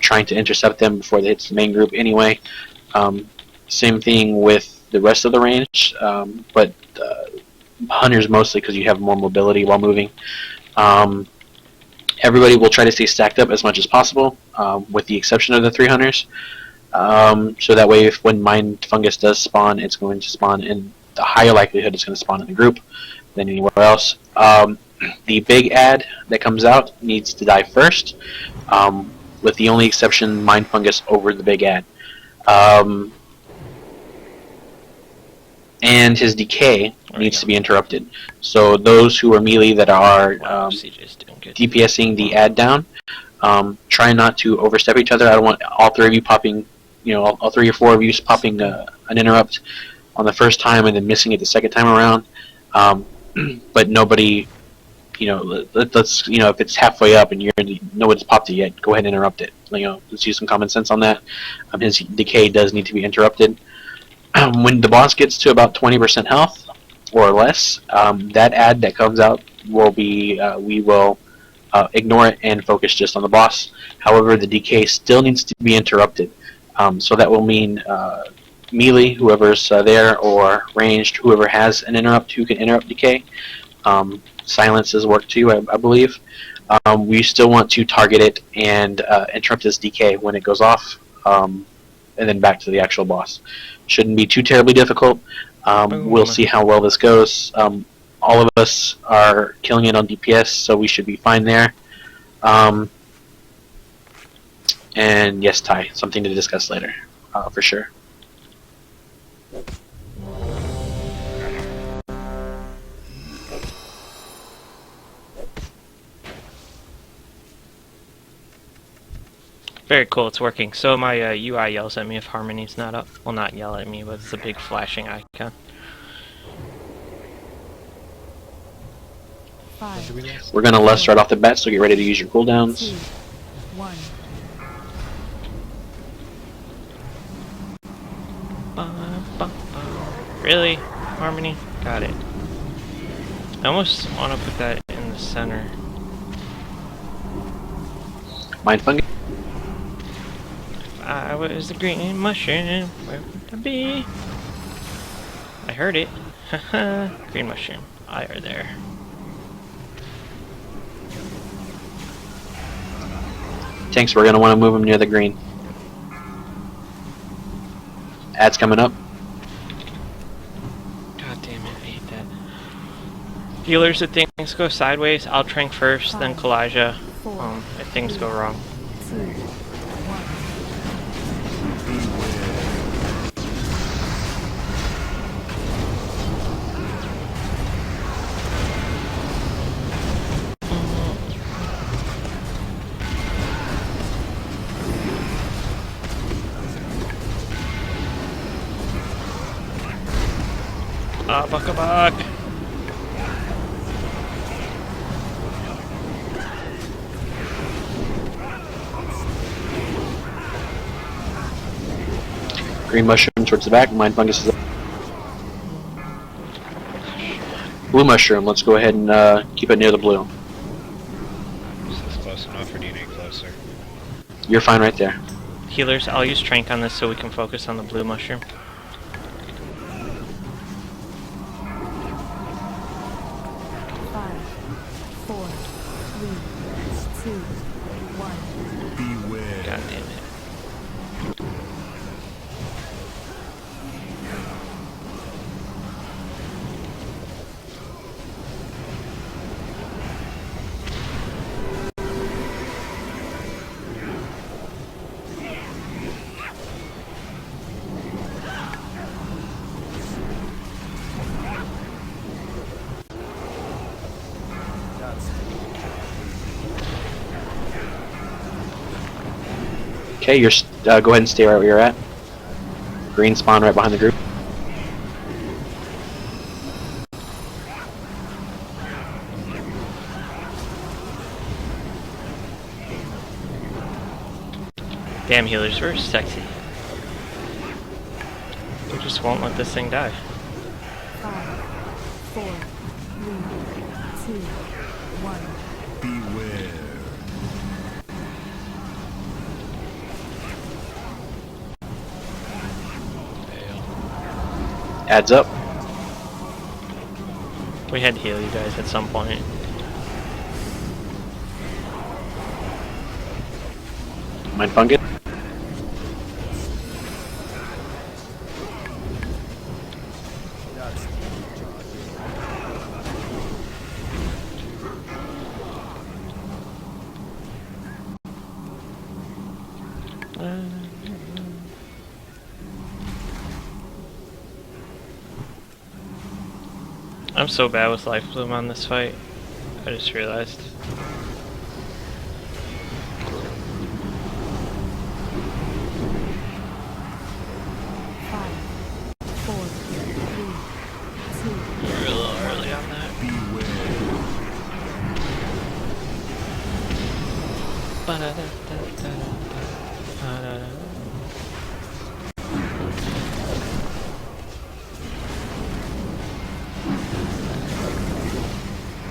trying to intercept them before they hit the main group anyway. Same thing with the rest of the range, but hunters mostly because you have more mobility while moving. Everybody will try to stay stacked up as much as possible, with the exception of the 3 hunters. So that way, when Mind Fungus does spawn, it's going to spawn in the higher likelihood it's going to spawn in the group than anywhere else. The big ad that comes out needs to die first, with the only exception Mind Fungus over the big ad. And his decay needs to be interrupted. So those who are melee that are DPSing the ad down, try not to overstep each other. I don't want all 3 of you popping, all 3 or 4 of you popping an interrupt on the first time and then missing it the second time around. But nobody, let's, if it's halfway up and nobody's popped it yet, go ahead and interrupt it. Let's use some common sense on that. His decay does need to be interrupted. When the boss gets to about 20% health or less, that ad that comes out will be, we will ignore it and focus just on the boss. However, the decay still needs to be interrupted. So that will mean melee, whoever's there, or ranged, whoever has an interrupt who can interrupt decay. Silences work too, I believe. We still want to target it and interrupt this decay when it goes off, and then back to the actual boss. Shouldn't be too terribly difficult. We'll see how well this goes. All of us are killing it on DPS, so we should be fine there. And yes, Ty, something to discuss later, for sure.
Very cool, it's working. So my UI yells at me if Harmony's not up. Well, not yell at me, but it's a big flashing icon.
5,
We're gonna lust right off the bat, so get ready to use your cooldowns.
2, 1.
Really? Harmony? Got it. I almost want to put that in the center.
Mind fungus.
I was the green mushroom. Where would I be? I heard it. Haha. Green mushroom. I are there.
Tanks, we're gonna want to move them near the green. Ad's coming up.
God damn it, I hate that. Healers, if things go sideways, I'll trank first, then Kalijah. If things go wrong.
2, 1.
Buck-a-buck!
Green mushroom towards the back. Mind fungus is up. Blue mushroom. Let's go ahead and keep it near the blue.
Is this close enough, or do you need closer?
You're fine right there.
Healers, I'll use trank on this so we can focus on the blue mushroom.
5, 4, 3, 2, 1.
Beware.
God damn it.
Okay, you're go ahead and stay right where you're at. Green spawn right behind the group.
Damn, healers, we're sexy. We just won't let this thing die.
5, 4, 3, 2, 1.
Beware.
Adds up.
We had to heal you guys at some point.
Mind fungus.
I'm so bad with life bloom on this fight. I just realized. We're a little early on that.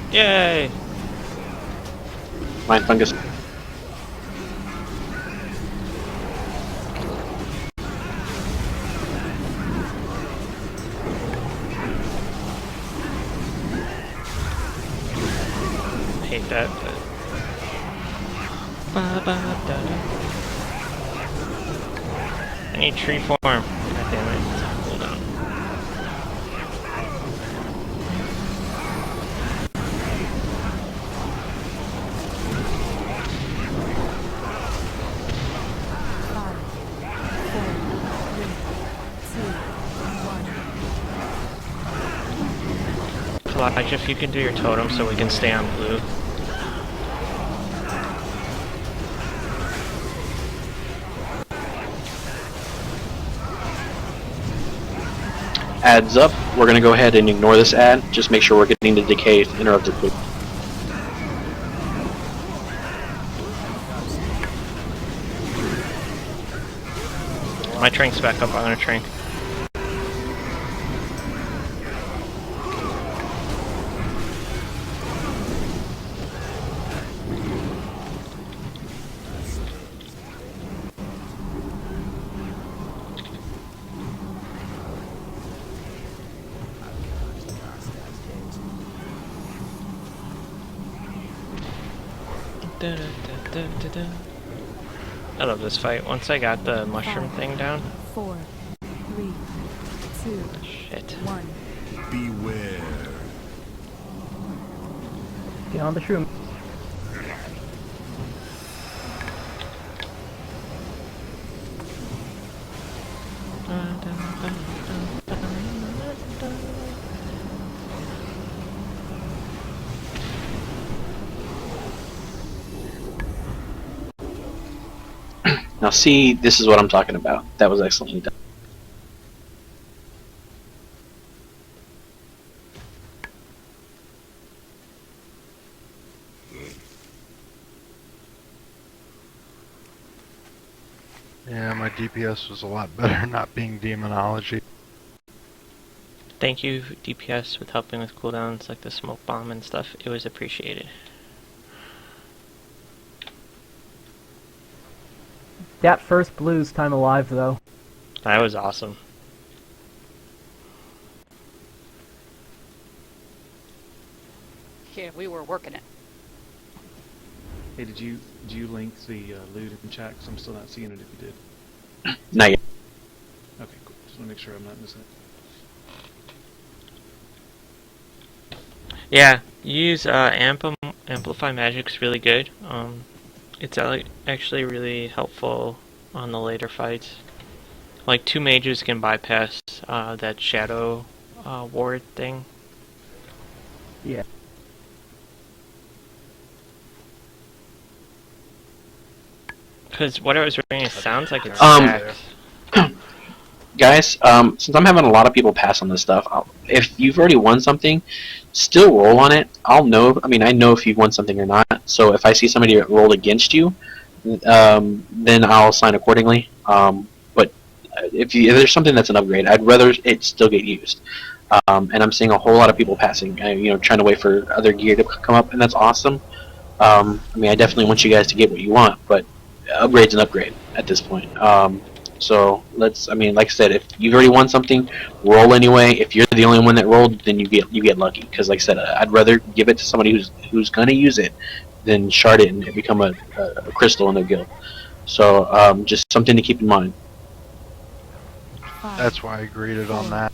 Yay!
Mind fungus.
Hate that, but... I need tree form. God damn it. Hold on. Elijah, if you can do your totem so we can stay on blue.
Adds up. We're gonna go ahead and ignore this ad. Just make sure we're getting the decay interrupted quick.
My trank's back up on a trank. I love this fight. Once I got the mushroom thing down.
4, 3, 2,
Shit.
1.
Beware.
Get on the shroom.
Now see, this is what I'm talking about. That was excellently done.
Yeah, my DPS was a lot better not being demonology.
Thank you, DPS, with helping with cooldowns like the smoke bomb and stuff. It was appreciated.
That first blue's time alive, though.
That was awesome.
Yeah, we were working it.
Hey, did you link the loot in chat? 'Cause I'm still not seeing it if you did.
Not yet.
Okay, cool. Just want to make sure I'm not missing it.
Yeah, use Amplify Magic's really good. It's actually really helpful on the later fights. Like 2 mages can bypass that shadow ward thing.
Yeah.
Because what I was reading, it sounds like it's stacked.
Guys, since I'm having a lot of people pass on this stuff, if you've already won something, still roll on it. I'll know. I mean, I know if you've won something or not. So if I see somebody that rolled against you, then I'll sign accordingly. But if there's something that's an upgrade, I'd rather it still get used. And I'm seeing a whole lot of people passing, trying to wait for other gear to come up, and that's awesome. I mean, I definitely want you guys to get what you want, but upgrade's an upgrade at this point. So let's. I mean, like I said, if you've already won something, roll anyway. If you're the only one that rolled, then you get lucky. Because, like I said, I'd rather give it to somebody who's gonna use it than shard it and become a crystal in their guild. So just something to keep in mind.
That's why I agreed it on that.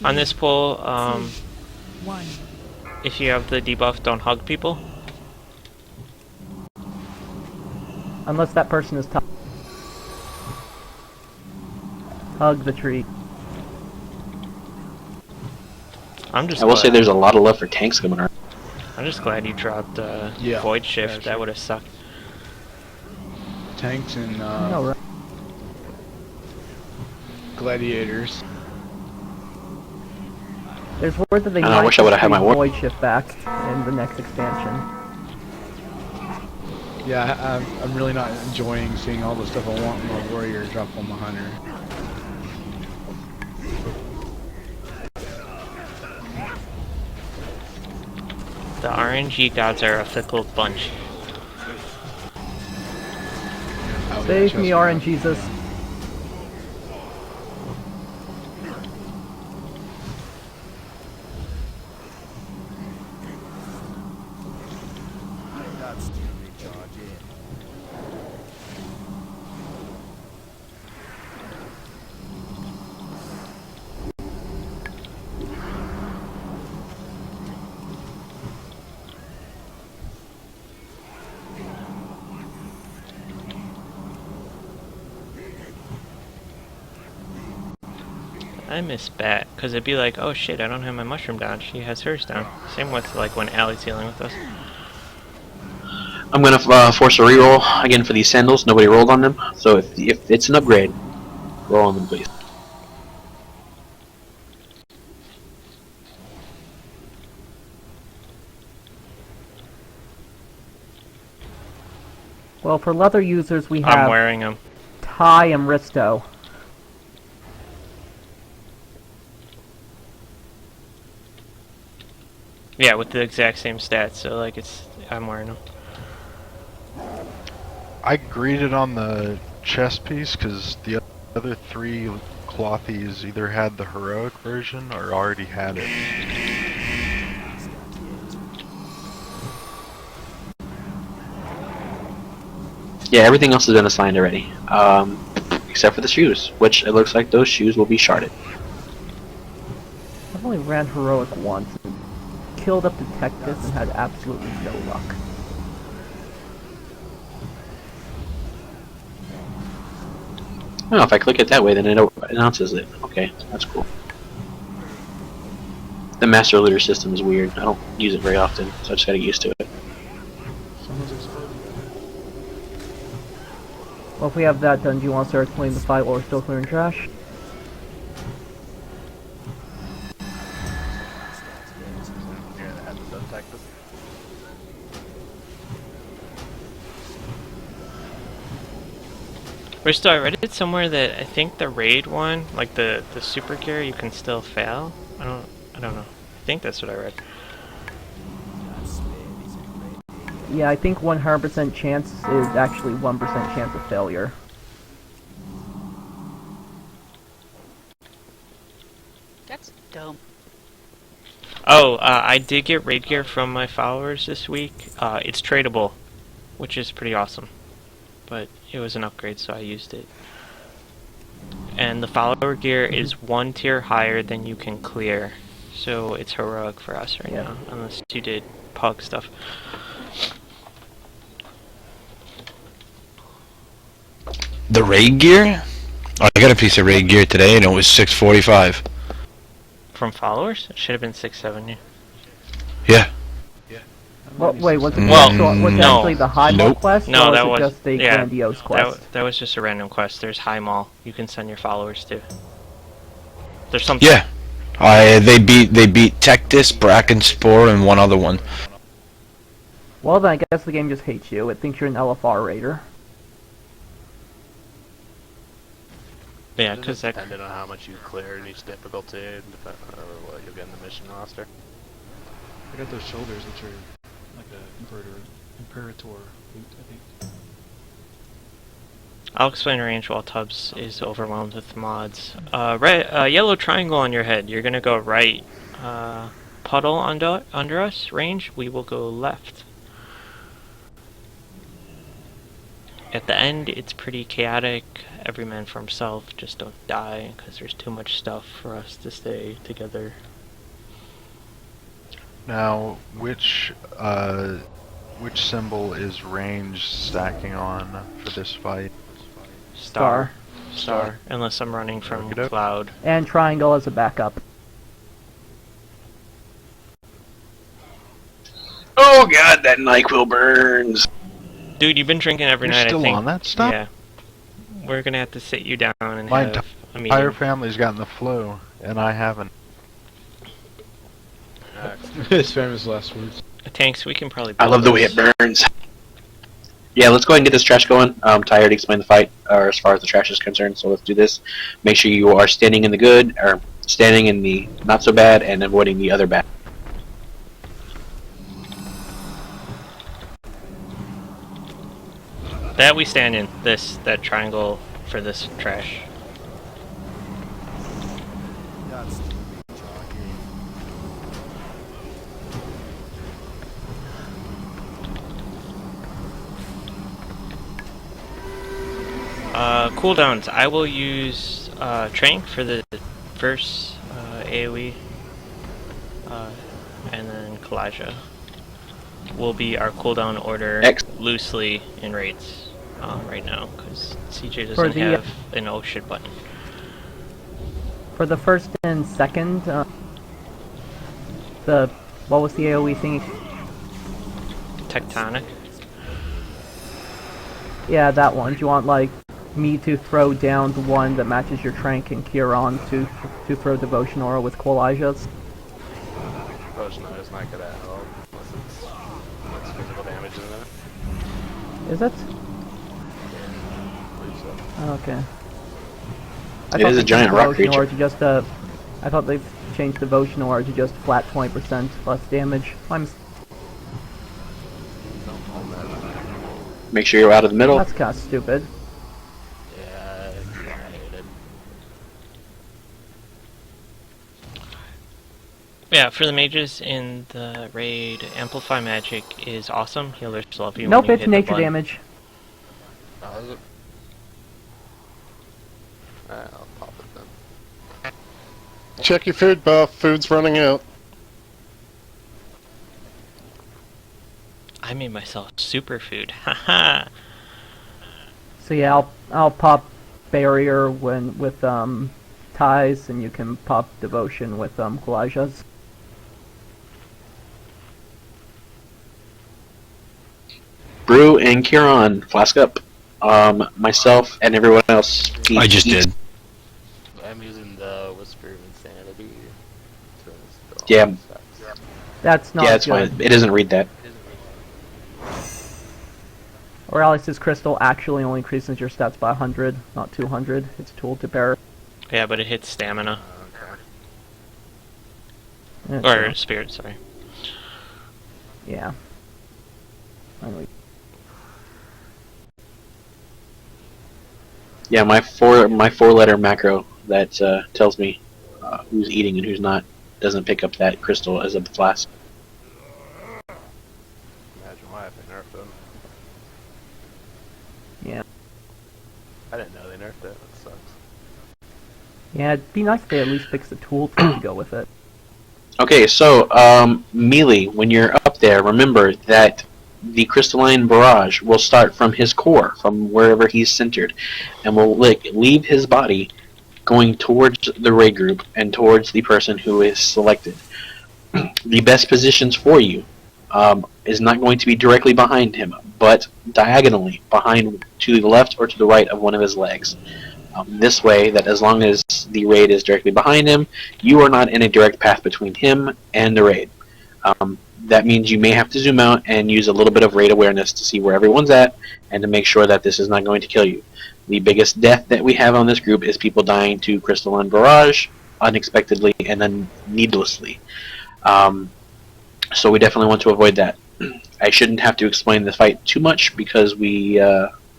On this pull,
1.
if you have the debuff, don't hug people.
Unless that person is tough. Hug the tree.
I'm just.
I will say there's a lot of love for tanks coming around.
I'm just glad you dropped Void Shift. That would have sucked.
Tanks and
No, right.
gladiators.
There's word that they
I
might
wish I would've had my
bring Void Shift back in the next expansion.
Yeah, I'm really not enjoying seeing all the stuff I want in my warrior drop on my hunter.
The RNG gods are a fickle bunch.
Save me, RNGesus.
I miss Bat, because it'd be like, oh shit, I don't have my mushroom down. She has hers down. Same with like when Allie's healing with us.
I'm gonna force a reroll again for these sandals. Nobody rolled on them, so if it's an upgrade, roll on them, please.
Well, for leather users, we have
I'm wearing them.
Ty and Risto.
Yeah, with the exact same stats. So like I'm wearing them.
I greeted on the chest piece because the other 3 clothies either had the heroic version or already had it.
Yeah, everything else has been assigned already, except for the shoes, which it looks like those shoes will be sharded.
I've only ran heroic once, and killed up detectives and had absolutely no luck.
Oh, if I click it that way, then it announces it. Okay, that's cool. The master looter system is weird. I don't use it very often, so I just gotta get used to it.
Someone's exploding.
Well, if we have that done, do you want to start cleaning the fight while we're still clearing trash?
Bristol, I read it somewhere that I think the raid one, like the super gear, you can still fail. I don't know. I think that's what I read.
Yeah, I think 100% chance is actually 1% chance of failure.
That's dumb.
Oh, I did get raid gear from my followers this week. It's tradable, which is pretty awesome. But it was an upgrade, so I used it. And the follower gear is 1 tier higher than you can clear. So it's heroic for us right now, unless you did pug stuff.
The raid gear? Oh, I got a piece of raid gear today and it was 645.
From followers? It should have been 670.
Yeah.
Well, wait, was it,
Well,
was it actually the high mall quest,
no,
or
that
was
was
it just a grandiose quest?
That was just a random quest. There's high mall. You can send your followers to. There's something.
Yeah. They beat Tectis, Brackenspore, and one other one.
Well then, I guess the game just hates you. It thinks you're an LFR raider.
Yeah, because that...
depending on how much you clear in each difficulty, or what you'll get in the mission roster.
I got those shoulders, which are like a Imperator boot, I think.
I'll explain range while Tubbs is overwhelmed with mods. Yellow triangle on your head. You're gonna go right. Puddle under us. Range. We will go left. At the end, it's pretty chaotic. Every man for himself. Just don't die, because there's too much stuff for us to stay together.
Now, which symbol is range stacking on for this fight?
Star. Unless I'm running from Cloud.
And triangle as a backup.
Oh god, that NyQuil burns!
Dude, you've been drinking every night, I think.
You're still on that stuff?
Yeah. We're gonna have to sit you down and
My
have a meeting.
entire family's gotten the flu, and I haven't.
His famous last words.
Tanks, we can probably...
I love the way it burns. Yeah, let's go ahead and get this trash going. Ty already explained the fight, or as far as the trash is concerned, so let's do this. Make sure you are standing in the good, or standing in the not so bad, and avoiding the other bad.
That we stand in, that triangle for this trash. Cooldowns. I will use Trank for the first AoE, and then Kalijah will be our cooldown order loosely in raids right now, because CJ doesn't have an oh shit button.
For the first and second, what was the AoE thing?
Tectonic?
Yeah, that one. Do you want, like, me to throw down the one that matches your Trank and Kieran to throw Devotion Aura with Kalijah's?
Devotion Aura is not good at all, unless it's physical damage, isn't it?
Is it?
I believe so.
Oh, okay.
It is a giant rock creature.
I thought they change devotion or to just flat 20% less damage.
Make sure you're out of the middle.
That's kind of stupid.
Yeah, I hate it.
Yeah, for the mages in the raid, Amplify Magic is awesome. Healers love you.
Nope,
when you
it's
hit
nature
the blood.
damage.
Oh, is it? Alright, I'll pop it then.
Check your food buff. Food's running out.
I made myself superfood. Haha.
So yeah, I'll pop barrier with ties, and you can pop devotion with Kalijahs.
Brew and Kieran, flask up. Myself and everyone else.
I just did.
I'm using the Whisper of Insanity.
Yeah.
That's not
Yeah, it's
good.
fine. It doesn't read that.
Or Alice's crystal actually only increases your stats by 100, not 200. It's tooled to bear.
Yeah, but it hits stamina.
Yeah,
Or
true.
spirit, sorry.
Yeah. Anyway.
Yeah, my four-letter macro that tells me who's eating and who's not doesn't pick up that crystal as a flask.
Imagine why if they nerfed them.
Yeah.
I didn't know they nerfed it. That sucks.
Yeah, it'd be nice if they at least fix the tool to go with it.
Okay, so Melee, when you're up there, remember that the crystalline barrage will start from his core, from wherever he's centered, and will leave his body going towards the raid group and towards the person who is selected. The best positions for you is not going to be directly behind him, but diagonally behind, to the left or to the right of one of his legs. This way, that as long as the raid is directly behind him, you are not in a direct path between him and the raid. That means you may have to zoom out and use a little bit of raid awareness to see where everyone's at and to make sure that this is not going to kill you. The biggest death that we have on this group is people dying to crystalline barrage unexpectedly and then needlessly. So we definitely want to avoid that. I shouldn't have to explain the fight too much because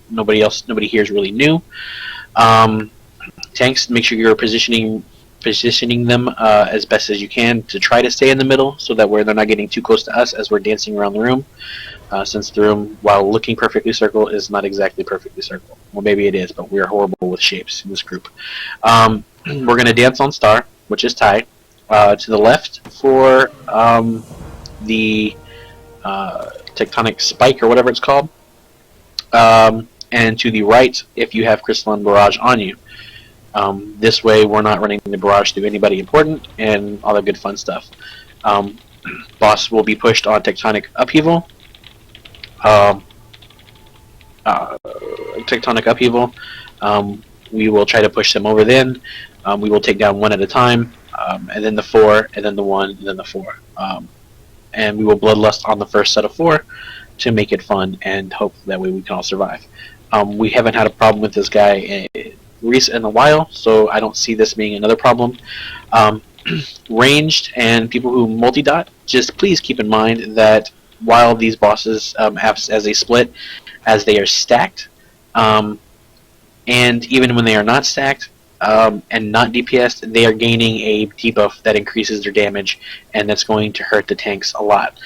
nobody here is really new. Tanks, make sure you're positioning them as best as you can to try to stay in the middle so that they're not getting too close to us as we're dancing around the room. Since the room, while looking perfectly circle, is not exactly perfectly circle. Well, maybe it is, but we're horrible with shapes in this group. We're going to dance on star, which is tie. To the left for the tectonic spike or whatever it's called. And to the right if you have crystalline barrage on you. This way we're not running the barrage through anybody important and all that good fun stuff. Boss will be pushed on tectonic upheaval. We will try to push them over then. We will take down one at a time, and then the 4, and then the 1, and then the 4. And we will bloodlust on the first set of 4 to make it fun and hope that way we can all survive. We haven't had a problem with this guy in a while, so I don't see this being another problem. Ranged and people who multi-dot, just please keep in mind that while these bosses have as a split, as they are stacked, and even when they are not stacked and not DPS'd, they are gaining a debuff that increases their damage, and that's going to hurt the tanks a lot.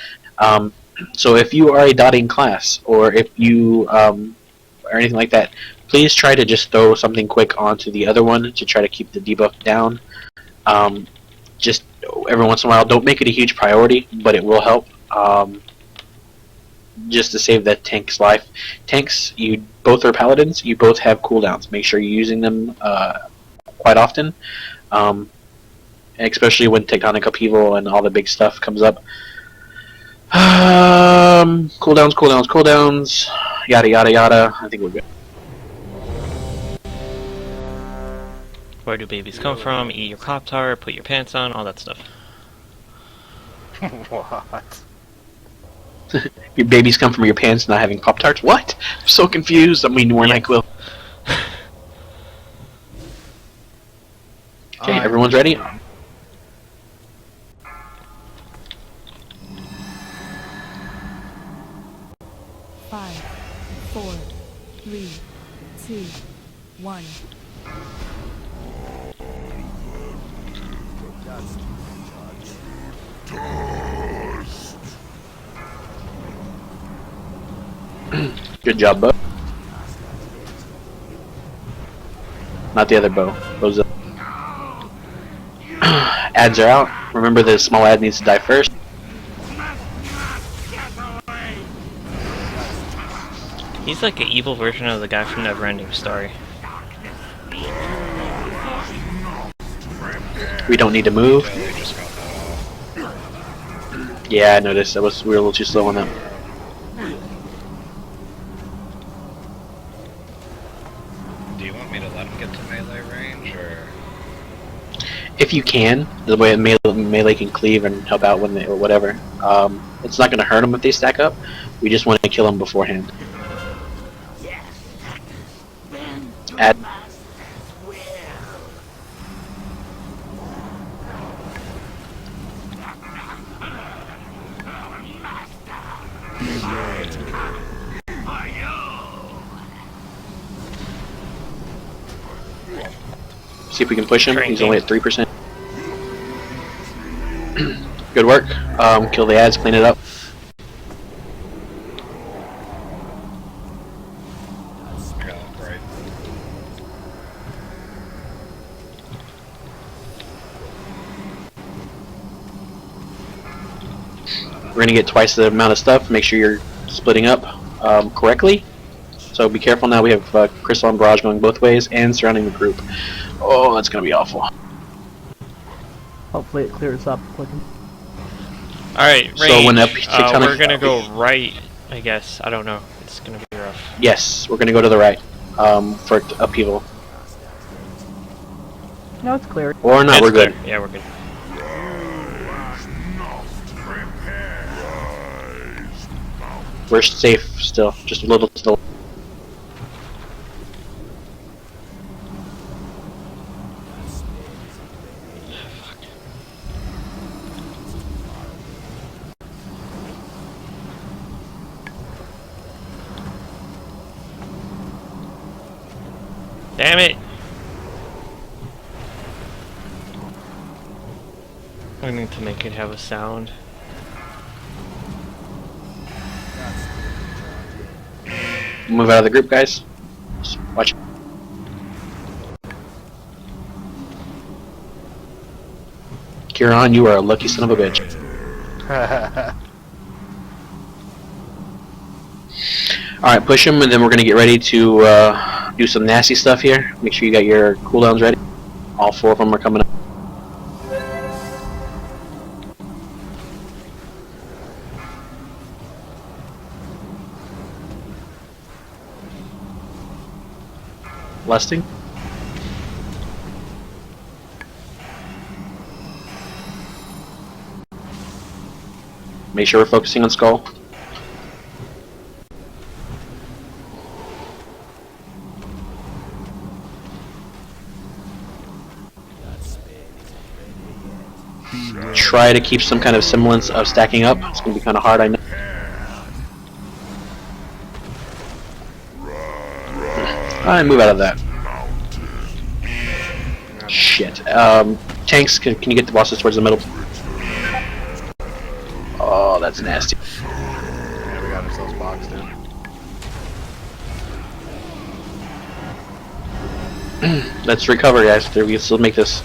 So if you are a dotting class, or if you or anything like that, please try to just throw something quick onto the other one to try to keep the debuff down. Just every once in a while, don't make it a huge priority, but it will help. Just to save that tank's life. Tanks, you both are paladins, you both have cooldowns. Make sure you're using them quite often, especially when tectonic upheaval and all the big stuff comes up. Cooldowns, yada yada yada. I think we're good.
Where do babies come from? Eat your Pop-Tart, put your pants on, all that stuff.
What?
Your babies come from your pants not having Pop-Tarts? What? I'm so confused. I mean, we're NyQuil. Okay, everyone's ready?
5, 4, 3, 2, 1.
Good job, Bo. Not the other Bo. Bo's up. Ads are out. Remember the small ad needs to die first.
He's like an evil version of the guy from Neverending Story.
We don't need to move. Yeah, I noticed. We were a little too slow on that.
Do you want me to let him get to melee range, or?
If you can, the way melee can cleave and help out when they, or whatever. It's not going to hurt them if they stack up. We just want to kill them beforehand. Add. See if we can push him. He's only at 3%. Good work. Kill the ads, clean it up. We're gonna get twice the amount of stuff. Make sure you're splitting up correctly. So be careful now. We have Crystal and Barrage going both ways and surrounding the group. Oh, that's gonna be awful.
Hopefully it clears up quickly.
Alright, range.
So when
we're gonna go right, I guess. I don't know. It's gonna be rough.
Yes, we're gonna go to the right for upheaval.
No, it's clear.
Or not,
It's
we're
clear.
good.
Yeah, we're good.
We're safe still, just a little to the.
Damn it! I need to make it have a sound.
Move out of the group, guys. Just watch. Kieran, you are a lucky son of a bitch. Alright, push him, and then we're gonna get ready to do some nasty stuff here. Make sure you got your cooldowns ready. All 4 of them are coming up. Lusting. Make sure we're focusing on Skull. Try to keep some kind of semblance of stacking up. It's going to be kind of hard, I know. Alright, move out of that. Shit. Tanks, can you get the bosses towards the middle? Oh, that's nasty.
Yeah, we got ourselves boxed in.
Let's recover, guys. We can still make this.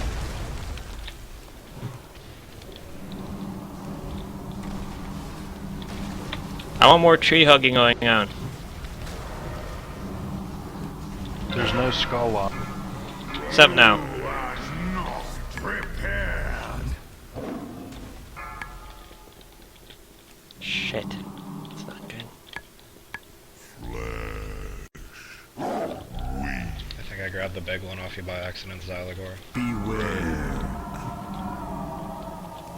I want more tree hugging going on.
There's no skull up.
Except now. Shit. It's not good.
I think I grabbed the big one off you by accident, Xylagor.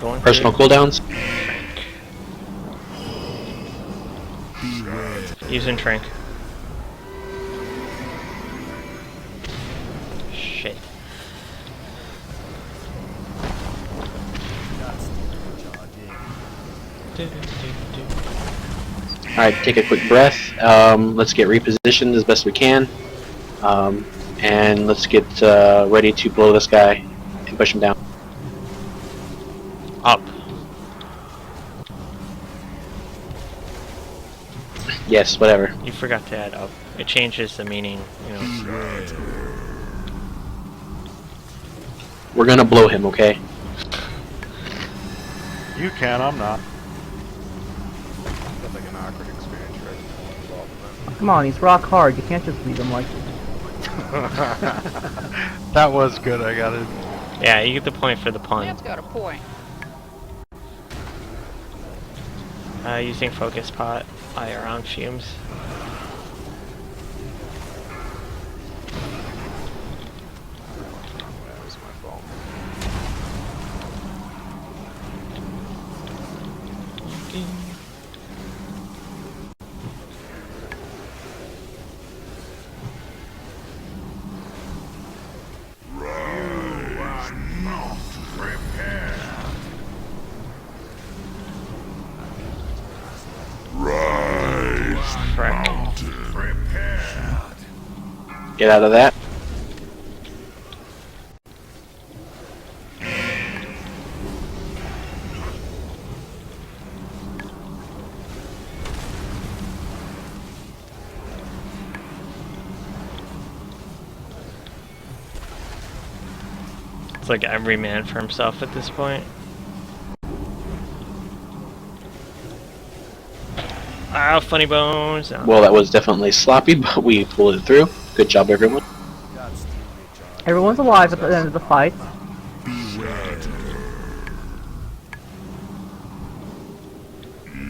Going
Personal cooldowns.
Using Trank. Shit.
Alright, take a quick breath. Let's get repositioned as best we can. And let's get ready to blow this guy and push him down.
Up.
Yes, whatever.
You forgot to add up. It changes the meaning, you know.
We're gonna blow him, okay?
You can, I'm not.
That's like an awkward experience right now.
Come on, he's rock hard. You can't just leave him like.
That was good, I got it.
Yeah, you get the point for the pun.
That's got a point.
Using focus pot, fire on fumes.
That was my fault.
Get out of that.
It's like every man for himself at this point. Ah, funny bones. Oh.
Well, that was definitely sloppy, but we pulled it through. Good job, everyone.
Everyone's alive at the end of the fight.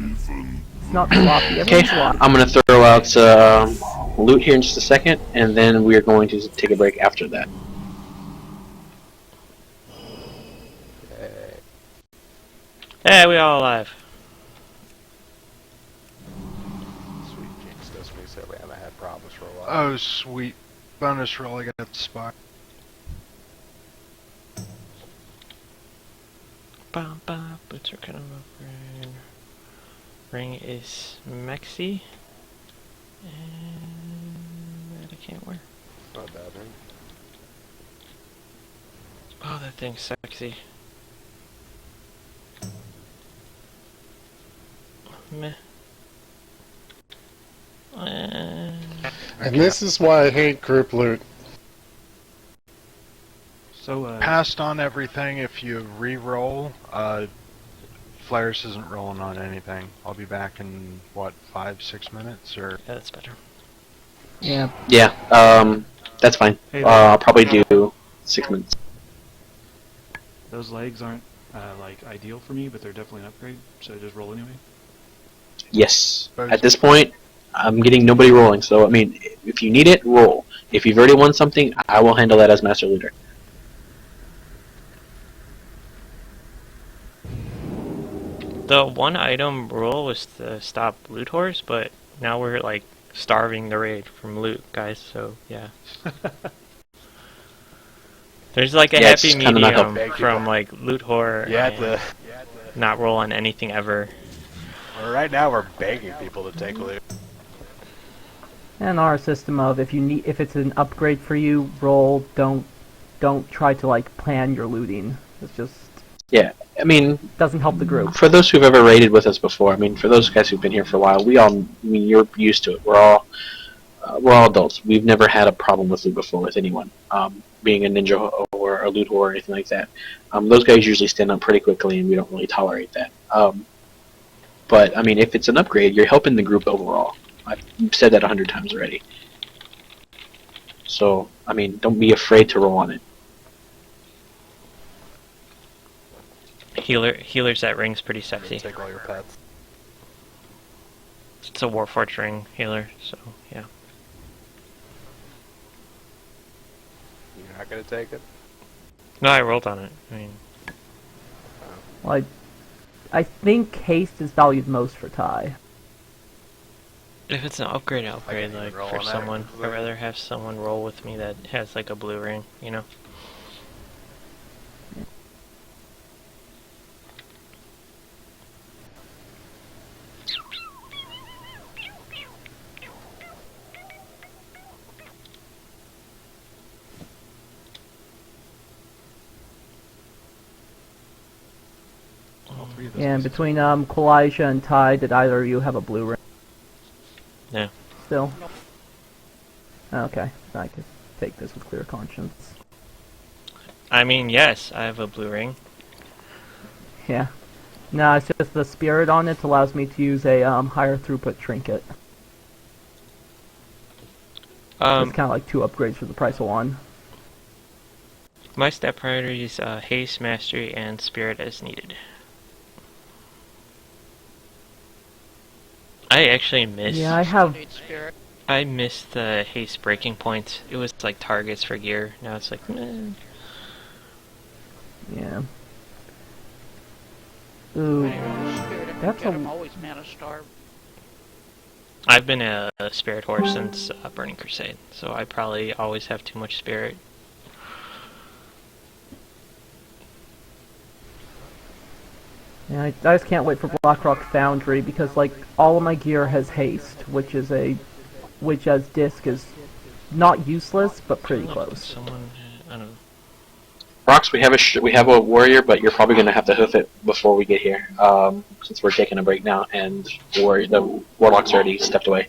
It's not sloppy.
Okay,
Everyone's alive.
I'm gonna throw out loot here in just a second, and then we're going to take a break after that.
Hey, we all alive.
Sweet jinx does me so we haven't had problems for a while.
Oh, sweet. Bonus roll, I got the spot.
Bum, bum, boots are kind of upgrade. Ring is maxi. And that I can't wear.
Not bad, right?
Oh, that thing's sexy. Meh.
And this is why I hate group loot.
So,
Passed on everything. If you re-roll, Flares isn't rolling on anything. I'll be back in, what, 5-6 minutes? Or
Yeah, that's better.
Yeah.
Yeah, that's fine.
Hey,
I'll probably do 6 minutes.
those legs aren't, like, ideal for me, but they're definitely an upgrade. Should I just roll anyway?
Yes. At this point, I'm getting nobody rolling, so, I mean, if you need it, roll. If you've already won something, I will handle that as Master Looter.
The one item rule was to stop loot whores, but now we're like starving the raid from loot, guys, so yeah. There's like a
Yeah, it's
happy
kinda not
medium
helpful.
from like loot whore and not roll on anything ever.
Well, right now we're begging people to take loot.
And our system of if it's an upgrade for you, roll. Don't try to like plan your looting. It's just
Yeah, I mean,
doesn't help the group.
for those who've ever raided with us before, I mean, for those guys who've been here for a while, I mean, you're used to it. We're all adults. We've never had a problem with loot before with anyone, being a ninja or a loot whore or anything like that. Those guys usually stand up pretty quickly, and we don't really tolerate that. But I mean, if it's an upgrade, you're helping the group overall. I've said that 100 times already. So, I mean, don't be afraid to roll on it.
Healers that ring's pretty sexy.
Take all your pets.
It's a Warforged ring healer, so yeah.
You're not gonna take it?
No, I rolled on it. I mean,
Well, I think haste is valued most for Ty.
if it's an upgrade, like
roll
for
on that.
someone, I'd rather have someone roll with me that has like a blue ring, you know.
And between Kalijah and Ty, did either of you have a blue ring?
No.
Still? Okay, I could take this with clear conscience.
I mean, yes, I have a blue ring.
Yeah. No, it's just the spirit on it allows me to use a higher throughput trinket. It's kind of like 2 upgrades for the price of 1.
My step priorities haste, mastery, and spirit as needed. I actually missed.
Yeah, I
missed the haste breaking points. It was like targets for gear. Now it's like, meh.
Yeah. Ooh.
That's I'm always mana starved.
I've been a spirit horse since Burning Crusade, so I probably always have too much spirit.
Yeah, I just can't wait for Blackrock Foundry because like all of my gear has haste, which as disc is not useless but pretty close.
Someone, I don't know.
Rox, we have a warrior, but you're probably going to have to hoof it before we get here, since we're taking a break now, and the warlock's already stepped away.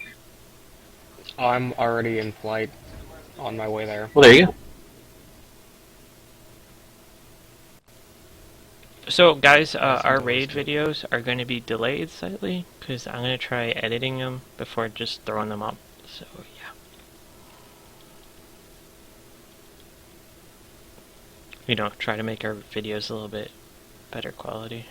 I'm already in flight, on my way there.
Well, there you go.
So, guys, our raid videos are going to be delayed slightly, because I'm going to try editing them before just throwing them up, so yeah. You know, try to make our videos a little bit better quality.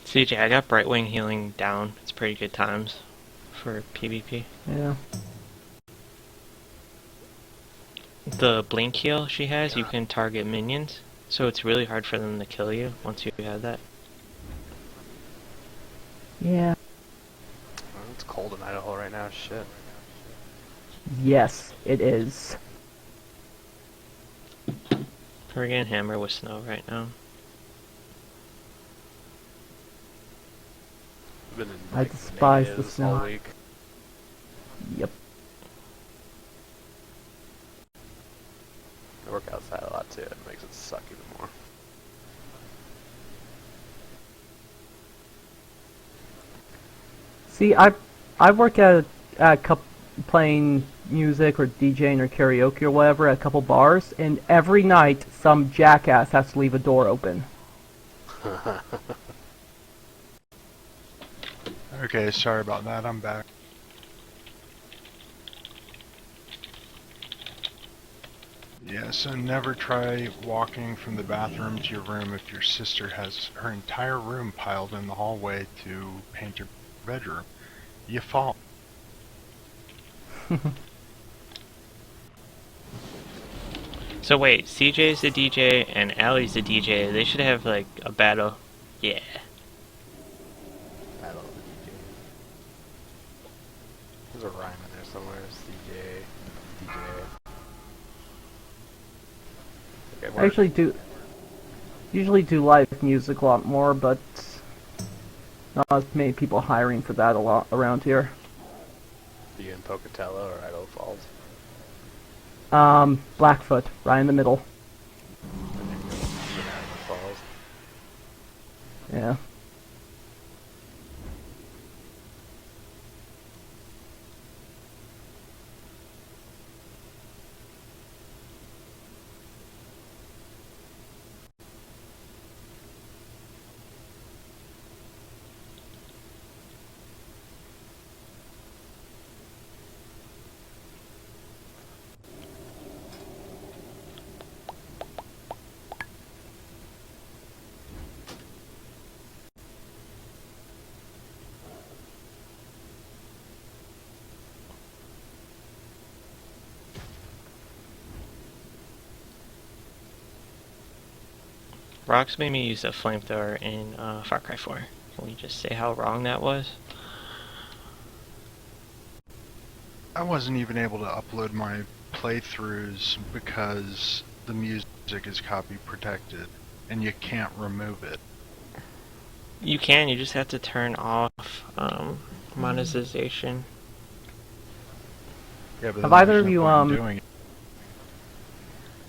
CJ, I got Brightwing healing down. It's pretty good times for PvP.
Yeah.
The blink heal she has, you can target minions, so it's really hard for them to kill you once you have that.
Yeah.
Oh, it's cold in Idaho right now, shit.
Yes, it is.
We're getting hammered with snow right now.
Been in,
I
like,
despise the
negatives
snow.
all week.
Yep.
I work outside a lot too, it makes it suck even more.
See, I work at a couple playing music or DJing or karaoke or whatever at a couple bars, and every night some jackass has to leave a door open.
Okay, sorry about that, I'm back. Yeah, so never try walking from the bathroom to your room if your sister has her entire room piled in the hallway to paint her bedroom. You fall.
So wait, CJ's the DJ and Allie's the DJ. They should have like a battle. Yeah.
Battle of the DJs. There's a rhyme in there somewhere. CJ, DJ. Okay,
I usually do live music a lot more, but not as many people hiring for that a lot around here.
Are you in Pocatello or Idaho Falls?
Blackfoot, right in the middle.
Falls.
Yeah.
Rox made me use a flamethrower in Far Cry 4. Can we just say how wrong that was?
I wasn't even able to upload my playthroughs because the music is copy protected and you can't remove it.
You can, you just have to turn off monetization.
Yeah, but
Have
then
either
there's
of
no
you
point in doing it.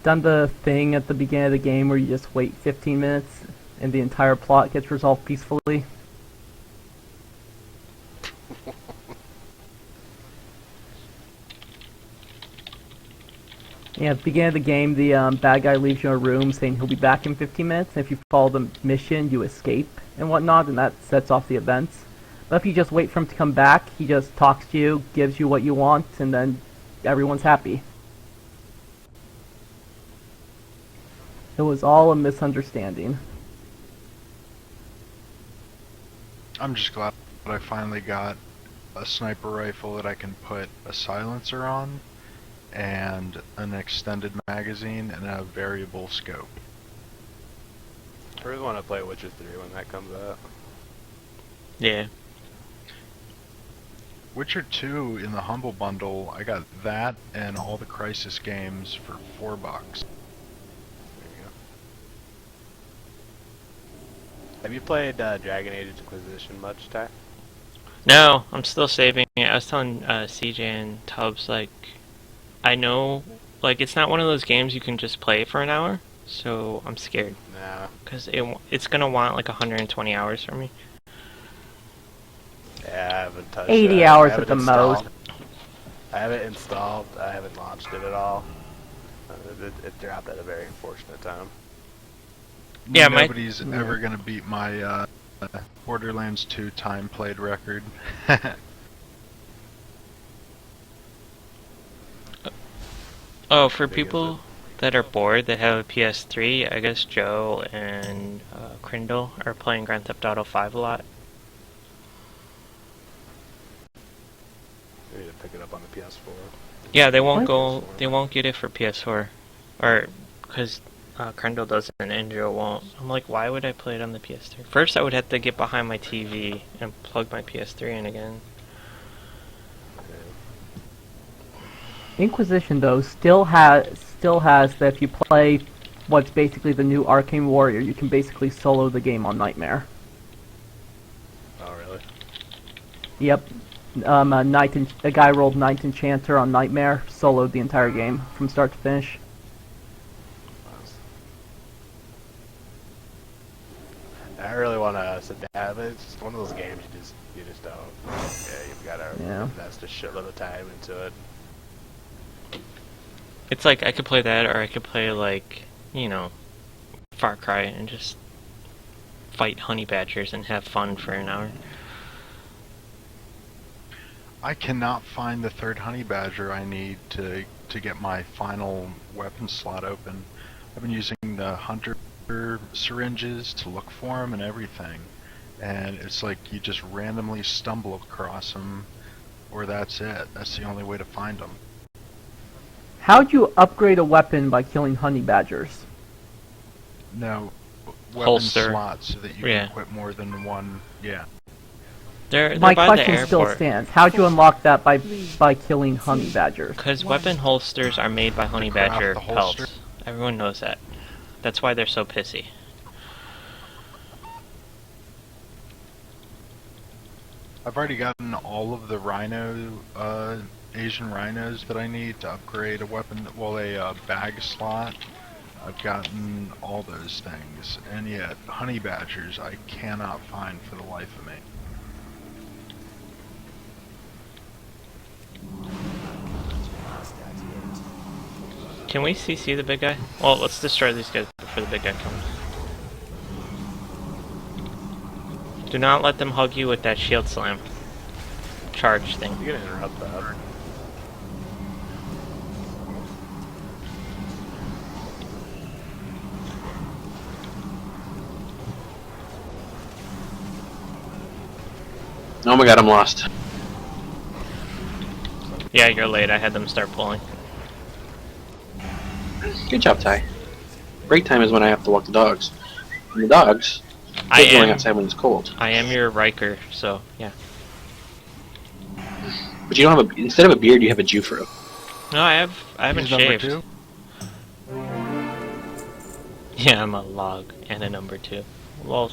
done the thing at the beginning of the game where you just wait 15 minutes and the entire plot gets resolved peacefully? Yeah, at the beginning of the game, the bad guy leaves you in a room saying he'll be back in 15 minutes, and if you follow the mission, you escape and whatnot, and that sets off the events. But if you just wait for him to come back, he just talks to you, gives you what you want, and then everyone's happy. It was all a misunderstanding.
I'm just glad that I finally got a sniper rifle that I can put a silencer on, and an extended magazine, and a variable scope.
I really want to play Witcher 3 when that comes out.
Yeah.
Witcher 2 in the Humble Bundle, I got that and all the Crisis games for $4.
There you go. Have you played Dragon Age Inquisition much, Ty?
No, I'm still saving it. I was telling CJ and Tubbs, like, I know, like, it's not one of those games you can just play for an hour, so I'm scared.
Nah.
Because it's gonna want like 120 hours from me.
Yeah, I haven't touched
80
it.
hours at the most.
I have it installed. I haven't launched it at all. It dropped at a very unfortunate time.
Yeah,
Nobody's ever gonna beat my Borderlands 2 time played record.
Oh, for people that are bored that have a PS3, I guess Joe and Crindle are playing Grand Theft Auto 5 a lot.
I need to pick it up on the PS4.
Yeah, they won't go. They won't get it for PS4, or because Crendel doesn't and Joe won't. I'm like, why would I play it on the PS3? First, I would have to get behind my TV and plug my PS3 in again.
Inquisition, though, still has that if you play what's basically the new Arcane Warrior, you can basically solo the game on Nightmare.
Oh, really?
Yep. A guy rolled Knight Enchanter on Nightmare, soloed the entire game from start to finish.
I really want to sit down, but it's just one of those games you just don't. Yeah, you've got to invest a shitload of time into it.
It's like I could play that, or I could play like, you know, Far Cry and just fight honey badgers and have fun for an hour.
I cannot find the third honey badger I need to get my final weapon slot open. I've been using the hunter syringes to look for them and everything, and it's like you just randomly stumble across them, or that's it. That's the only way to find them.
How'd you upgrade a weapon by killing honey badgers?
No, weapon
Holster.
slots so that you can equip more than one. Yeah.
They're
My
by the
question still
airport.
stands. How'd you unlock that by killing honey badgers?
Because weapon holsters are made by honey
craft
badger
the holster?
pelts. Everyone knows that. That's why they're so pissy.
I've already gotten all of the Asian rhinos that I need to upgrade a weapon, well, a bag slot. I've gotten all those things, and yet honey badgers I cannot find for the life of me.
Can we CC the big guy? Well, let's destroy these guys before the big guy comes. Do not let them hug you with that shield slam. Charge thing.
You're gonna interrupt that.
Oh my god, I'm lost.
Yeah, you're late. I had them start pulling.
Good job, Ty. Break time is when I have to walk the dogs. And the dogs
I
hate going
am.
outside when it's cold.
I am your Riker, so yeah.
But you don't have a. Instead of a beard, you have a Jufro.
No, I haven't
He's number
shaved.
2?
Yeah, I'm a log and a number 2. Lol.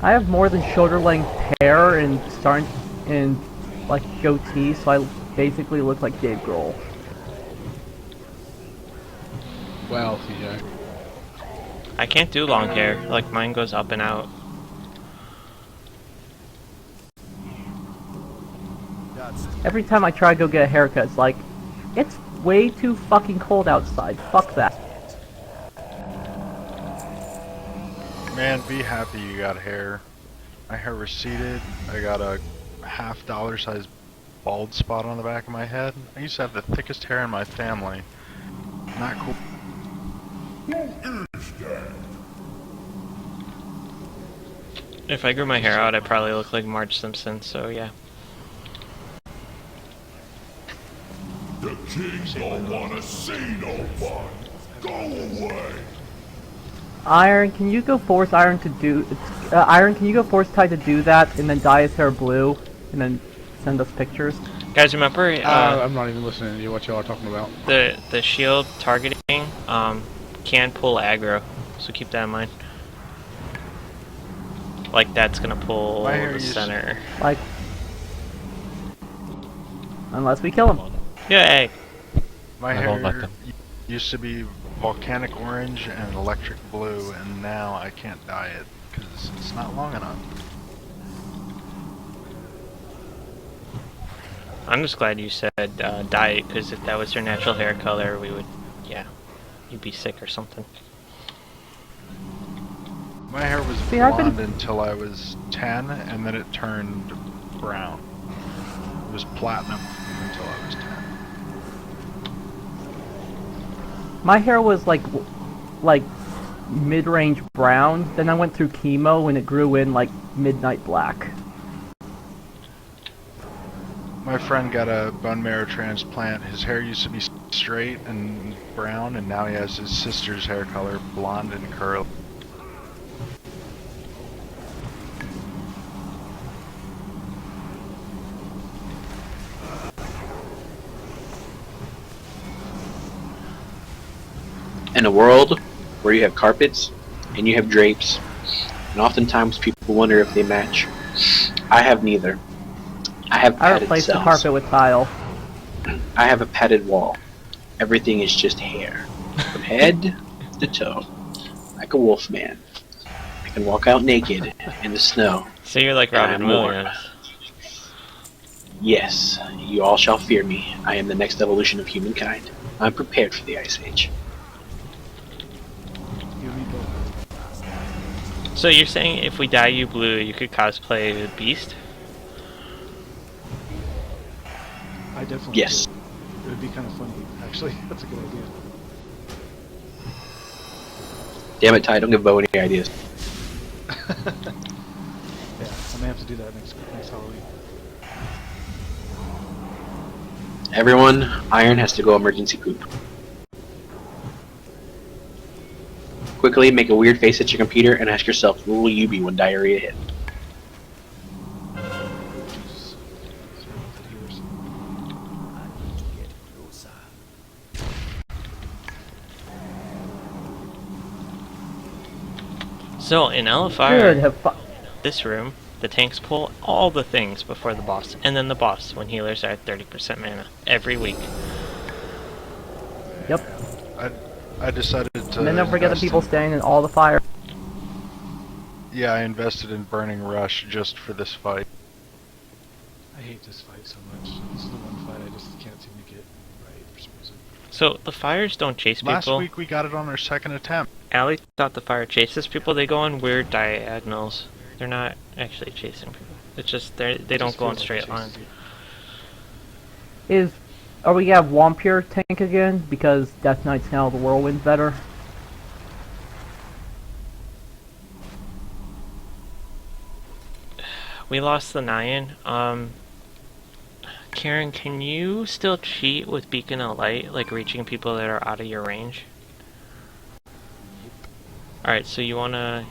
I have more than shoulder length hair and like goatee, so I basically look like Dave Grohl.
Well, TJ.
I can't do long hair. Like mine goes up and out.
Every time I try to go get a haircut, it's like, it's way too fucking cold outside. Fuck that.
Man, be happy you got hair. My hair receded. I got a half dollar size bald spot on the back of my head. I used to have the thickest hair in my family. Not cool.
If I grew my hair out, I'd probably look like Marge Simpson, so yeah.
The king don't wanna see no fun. Go away.
Iron, can you go force Iron to do... Iron, can you go force Ty to do that and then dye his hair blue and then send us pictures?
Guys, remember
I'm not even listening to what y'all are talking about.
the shield targeting can pull aggro, so keep that in mind. Like that's gonna pull the center.
Like... Unless we kill him.
Yay!
My hair used to be volcanic orange and electric blue, and now I can't dye it because it's not long enough.
I'm just glad you said dye it, because if that was your natural hair color, we would, yeah, you'd be sick or something.
My hair was blonde until I was 10, and then it turned brown. It was platinum until I was 10.
My hair was like mid-range brown, then I went through chemo and it grew in like midnight black.
My friend got a bone marrow transplant. His hair used to be straight and brown, and now he has his sister's hair color, blonde and curly.
In a world where you have carpets and you have drapes, and oftentimes people wonder if they match, I have neither. I have padded
replaced the
cells.
carpet with tile.
I have a padded wall. Everything is just hair, from head to toe, like a wolf man. I can walk out naked in the snow.
So you're like Robin Williams.
Yes, you all shall fear me. I am the next evolution of humankind. I'm prepared for the Ice Age.
So you're saying if we dye you blue, you could cosplay Beast?
I definitely
Yes.
could. It would be kind of funny, actually. That's a good idea.
Damn it, Ty, don't give Bo any ideas.
Yeah, I may have to do that next Halloween.
Everyone, Iron has to go emergency poop. Quickly make a weird face at your computer and ask yourself, who will you be when diarrhea hits?
So in LFR, this room, the tanks pull all the things before the boss, and then the boss when healers are at 30% mana every week.
Yep.
I decided to.
And then don't forget the people staying in all the fire.
Yeah, I invested in Burning Rush just for this fight.
I hate this fight so much. This is the one fight I just can't seem to get right for some reason.
So the fires don't chase people.
Last week we got it on our second attempt.
Allie thought the fire chases people. They go on weird diagonals. They're not actually chasing people. It's just they don't go in straight lines.
Are we gonna have Wampir tank again because Death Knight's now the Whirlwind's better?
We lost the Nyan. Karen, can you still cheat with Beacon of Light, like reaching people that are out of your range? Alright, so you wanna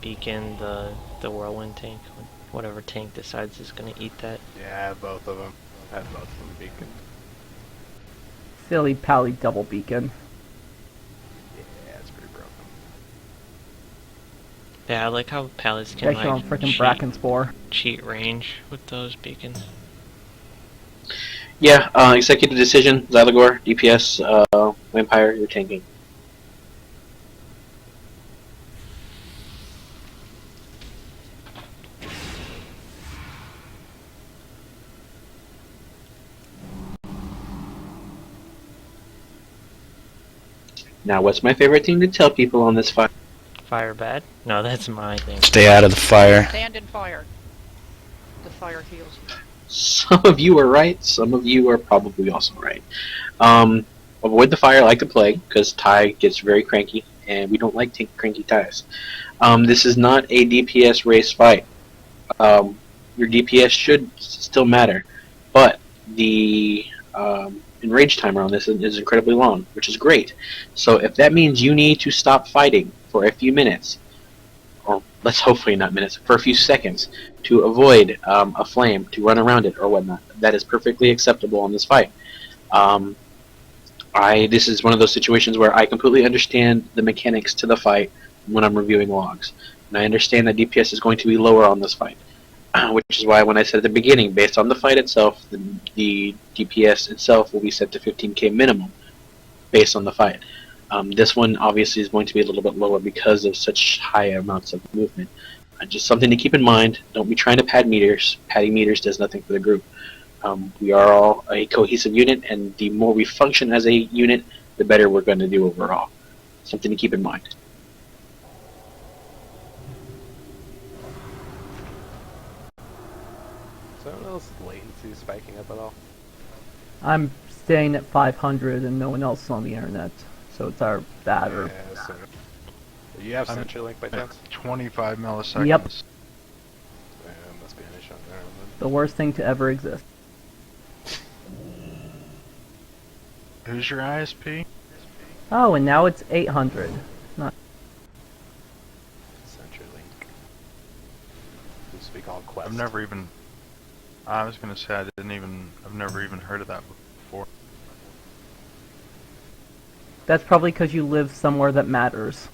beacon the whirlwind tank? Whatever tank decides is gonna eat that.
Yeah, I have both of them. I have both of them beacon.
Silly pally double beacon.
Yeah, it's pretty broken.
Yeah, I like how pallets can
Actually, on
like
freaking Bracken Spore.
cheat range with those beacons.
Yeah, executive decision, Xylagor, DPS, Vampire, you're tanking. Now, what's my favorite thing to tell people on this fight?
Fire bad? No, that's my thing.
Stay out of the fire.
Stand in fire. The fire heals you.
Some of you are right, some of you are probably also right. Avoid the fire like the plague, because Ty gets very cranky, and we don't like cranky Ties. This is not a DPS race fight. Your DPS should still matter, but the enrage timer on this is incredibly long, which is great. So if that means you need to stop fighting for a few minutes, or let's hopefully not minutes, for a few seconds, to avoid a flame, to run around it or whatnot, that is perfectly acceptable in this fight. This is one of those situations where I completely understand the mechanics to the fight when I'm reviewing logs. And I understand that DPS is going to be lower on this fight. Which is why when I said at the beginning, based on the fight itself, the DPS itself will be set to 15k minimum, based on the fight. This one obviously is going to be a little bit lower because of such high amounts of movement. Just something to keep in mind. Don't be trying to pad meters. Padding meters does nothing for the group. We are all a cohesive unit, and the more we function as a unit, the better we're going to do overall. Something to keep in mind.
So I don't know if latency is spiking up at all.
I'm staying at 500 and no one else is on the internet, so it's our bad or...
Yeah, so do you have CenturyLink by chance?
25 milliseconds.
Yep.
Yeah, must be an issue on there.
The worst thing to ever exist.
Who's your ISP?
Oh, and now it's 800. Not...
CenturyLink. Used to be called Quest.
I've never even... I was gonna say I've never even heard of that before.
That's probably because you live somewhere that matters.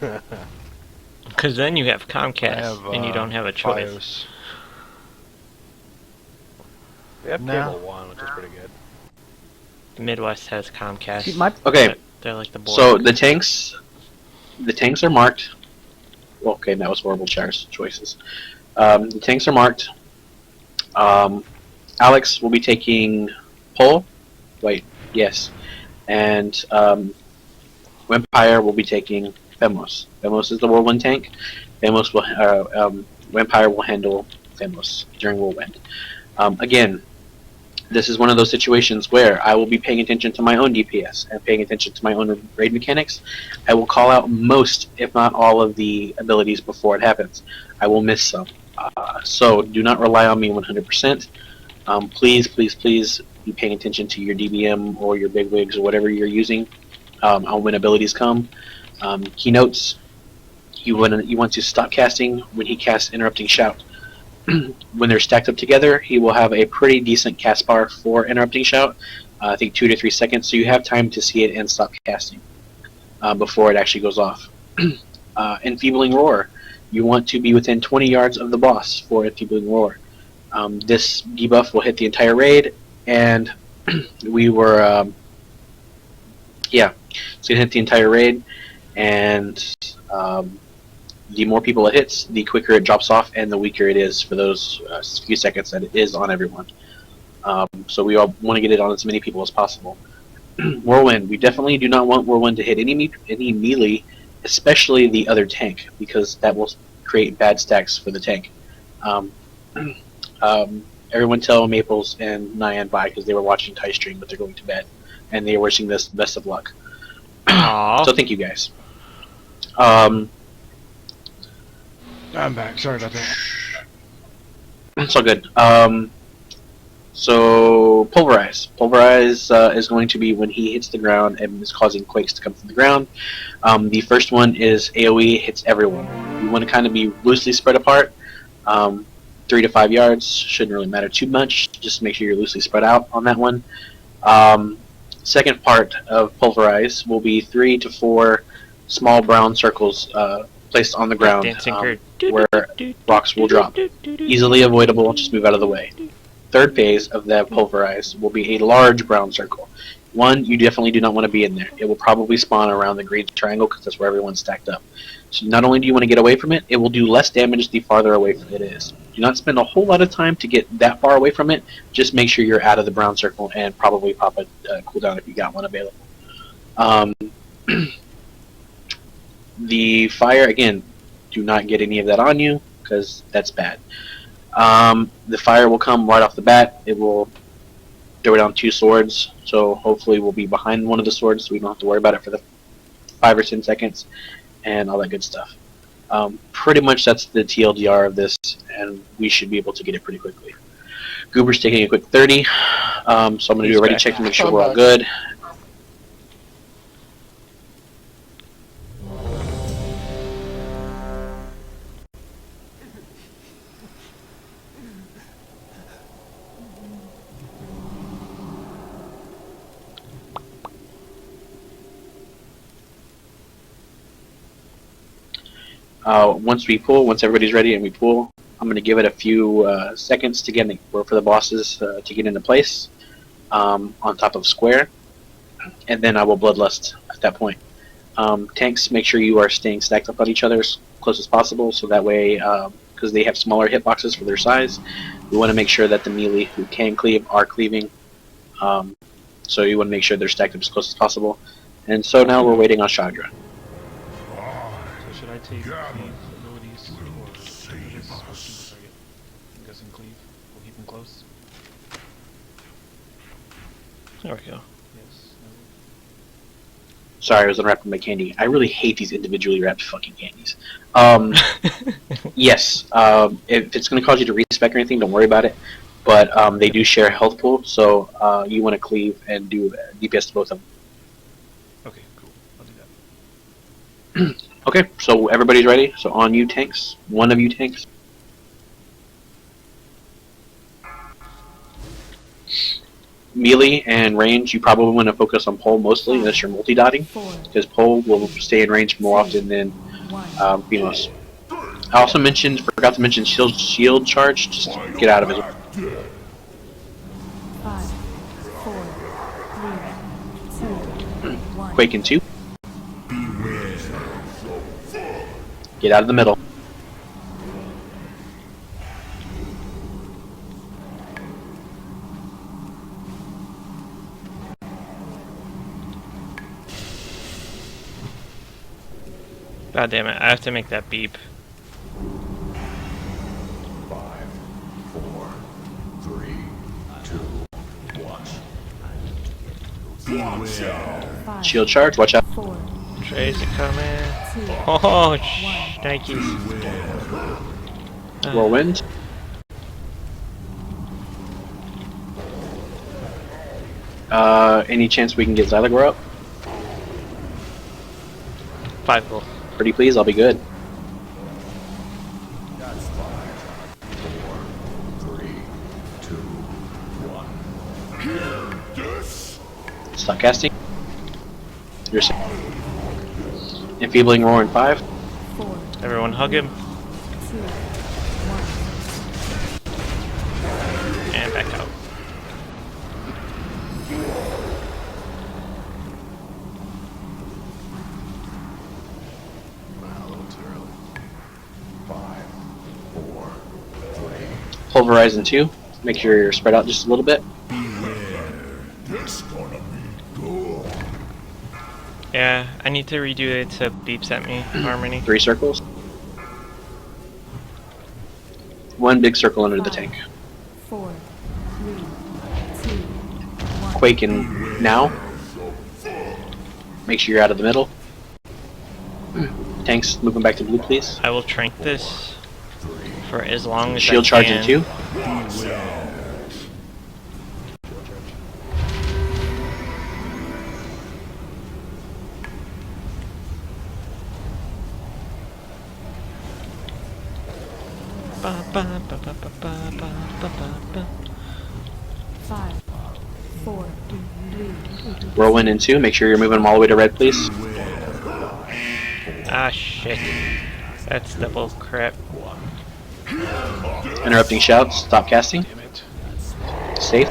Because then you have Comcast, and you don't have a choice.
BIOS.
We have
No.
Cable One, which is pretty good.
The Midwest has Comcast.
See, my-
Okay,
They're like the board.
so the tanks are marked. Well, okay, that was horrible choices. The tanks are marked. Alex will be taking Pole. Wait, yes. And Vampire will be taking Femos. Femos is the Whirlwind tank. Femos will Vampire will handle Femos during Whirlwind. Again, this is one of those situations where I will be paying attention to my own DPS and paying attention to my own raid mechanics. I will call out most, if not all, of the abilities before it happens. I will miss some. So do not rely on me 100%. Please, please, please be paying attention to your DBM or your bigwigs or whatever you're using when abilities come. Keynotes, you want to stop casting when he casts Interrupting Shout. When they're stacked up together, he will have a pretty decent cast bar for Interrupting Shout. I think 2 to 3 seconds, so you have time to see it and stop casting before it actually goes off. Enfeebling Roar, you want to be within 20 yards of the boss for Enfeebling Roar. This debuff will hit the entire raid, and we were, yeah, it's going to hit the entire raid, and the more people it hits, the quicker it drops off, and the weaker it is for those few seconds that it is on everyone. So we all want to get it on as many people as possible. Whirlwind, we definitely do not want Whirlwind to hit any melee, especially the other tank, because that will create bad stacks for the tank. Everyone tell Maples and Nyan bye because they were watching Ty stream, but they're going to bed, and they are wishing this best of luck. So thank you guys.
I'm back. Sorry about that.
It's all good. So pulverize. Pulverize is going to be when he hits the ground and is causing quakes to come from the ground. The first one is AOE, hits everyone. You want to kind of be loosely spread apart. 3 to 5 yards, shouldn't really matter too much. Just make sure you're loosely spread out on that one. Second part of pulverize will be 3 to 4 small brown circles placed on the ground where rocks will drop. Easily avoidable, just move out of the way. Third phase of that pulverize will be a large brown circle. One, you definitely do not want to be in there. It will probably spawn around the green triangle because that's where everyone's stacked up. So not only do you want to get away from it, it will do less damage the farther away from it is. Do not spend a whole lot of time to get that far away from it. Just make sure you're out of the brown circle and probably pop a cooldown if you got one available. The fire, again, do not get any of that on you because that's bad. The fire will come right off the bat. It will throw down 2 swords, so hopefully we'll be behind one of the swords so we don't have to worry about it for the 5 or 10 seconds and all that good stuff. Pretty much that's the TLDR of this, and we should be able to get it pretty quickly. Goober's taking a quick 30, so I'm going to do a ready check to make sure we're all good. Once everybody's ready and we pull, I'm going to give it a few seconds to get for the bosses to get into place on top of square, and then I will bloodlust at that point. Tanks, make sure you are staying stacked up on each other as close as possible, so that way, because they have smaller hitboxes for their size, we want to make sure that the melee who can cleave are cleaving. So you want to make sure they're stacked up as close as possible. And so now we're waiting on Chandra.
So should I take cleave abilities or this or keep the target? I'm guessing cleave. We'll keep them close.
There we go.
Yes.
Sorry, I was unwrapping my candy. I really hate these individually wrapped fucking candies. Yes, if it's going to cause you to respec or anything, don't worry about it. But they do share a health pool, so you want to cleave and do DPS to both of them.
Okay, cool. I'll do that.
Okay, so everybody's ready. So on you tanks. One of you tanks. Melee and range, you probably want to focus on pole mostly, unless you're multi-dotting, because pole will stay in range more often than Beamos. I also forgot to mention shield charge, just get out of it.
5, 4, 3, 2, 1.
Quake in 2. Get out of the middle.
God damn it, I have to make that beep.
5, 4, 3, 2, 1.
Shield charge, watch out.
Trays are coming. Oh, Nikes.
Whirlwind. Any chance we can get Xylagor up?
5 gold.
Pretty please, I'll be good.
That's 5, 4, 3, 2, 1. Hear this?
Stop casting. You're Enfeebling Roar in 5.
4.
Everyone hug him.
2, 1.
And back out.
Pulverize in 2. Make sure you're spread out just a little bit.
This gonna be good.
Yeah, I need to redo it to beeps at me, Harmony.
3 circles. 1 big circle under the tank.
4, 3, 2, 1.
Quake in now. Make sure you're out of the middle. Tanks, moving back to blue, please.
I will trank this for as long as
Shield
I
charge
can.
in 2.
5, 4, 3,
Whirlwind in 2. Make sure you're moving them all the way to red, please.
Ah, shit. That's double crap.
Interrupting shouts. Stop casting. Safe.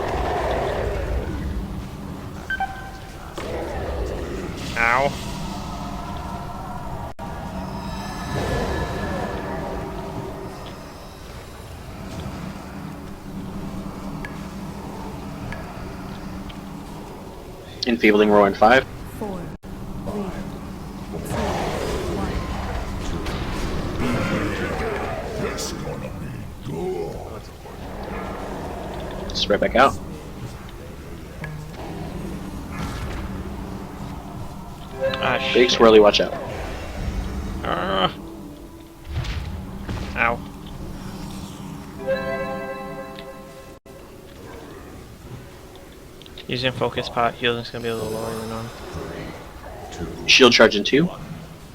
Ow.
Enfeebling roar in 5.
4, 3, 2, 1.
Just right back out.
Ah,
Big
shit.
swirly, watch out.
Ow. Using focus pot, healing's gonna be a little lower than normal.
Shield charge in 2.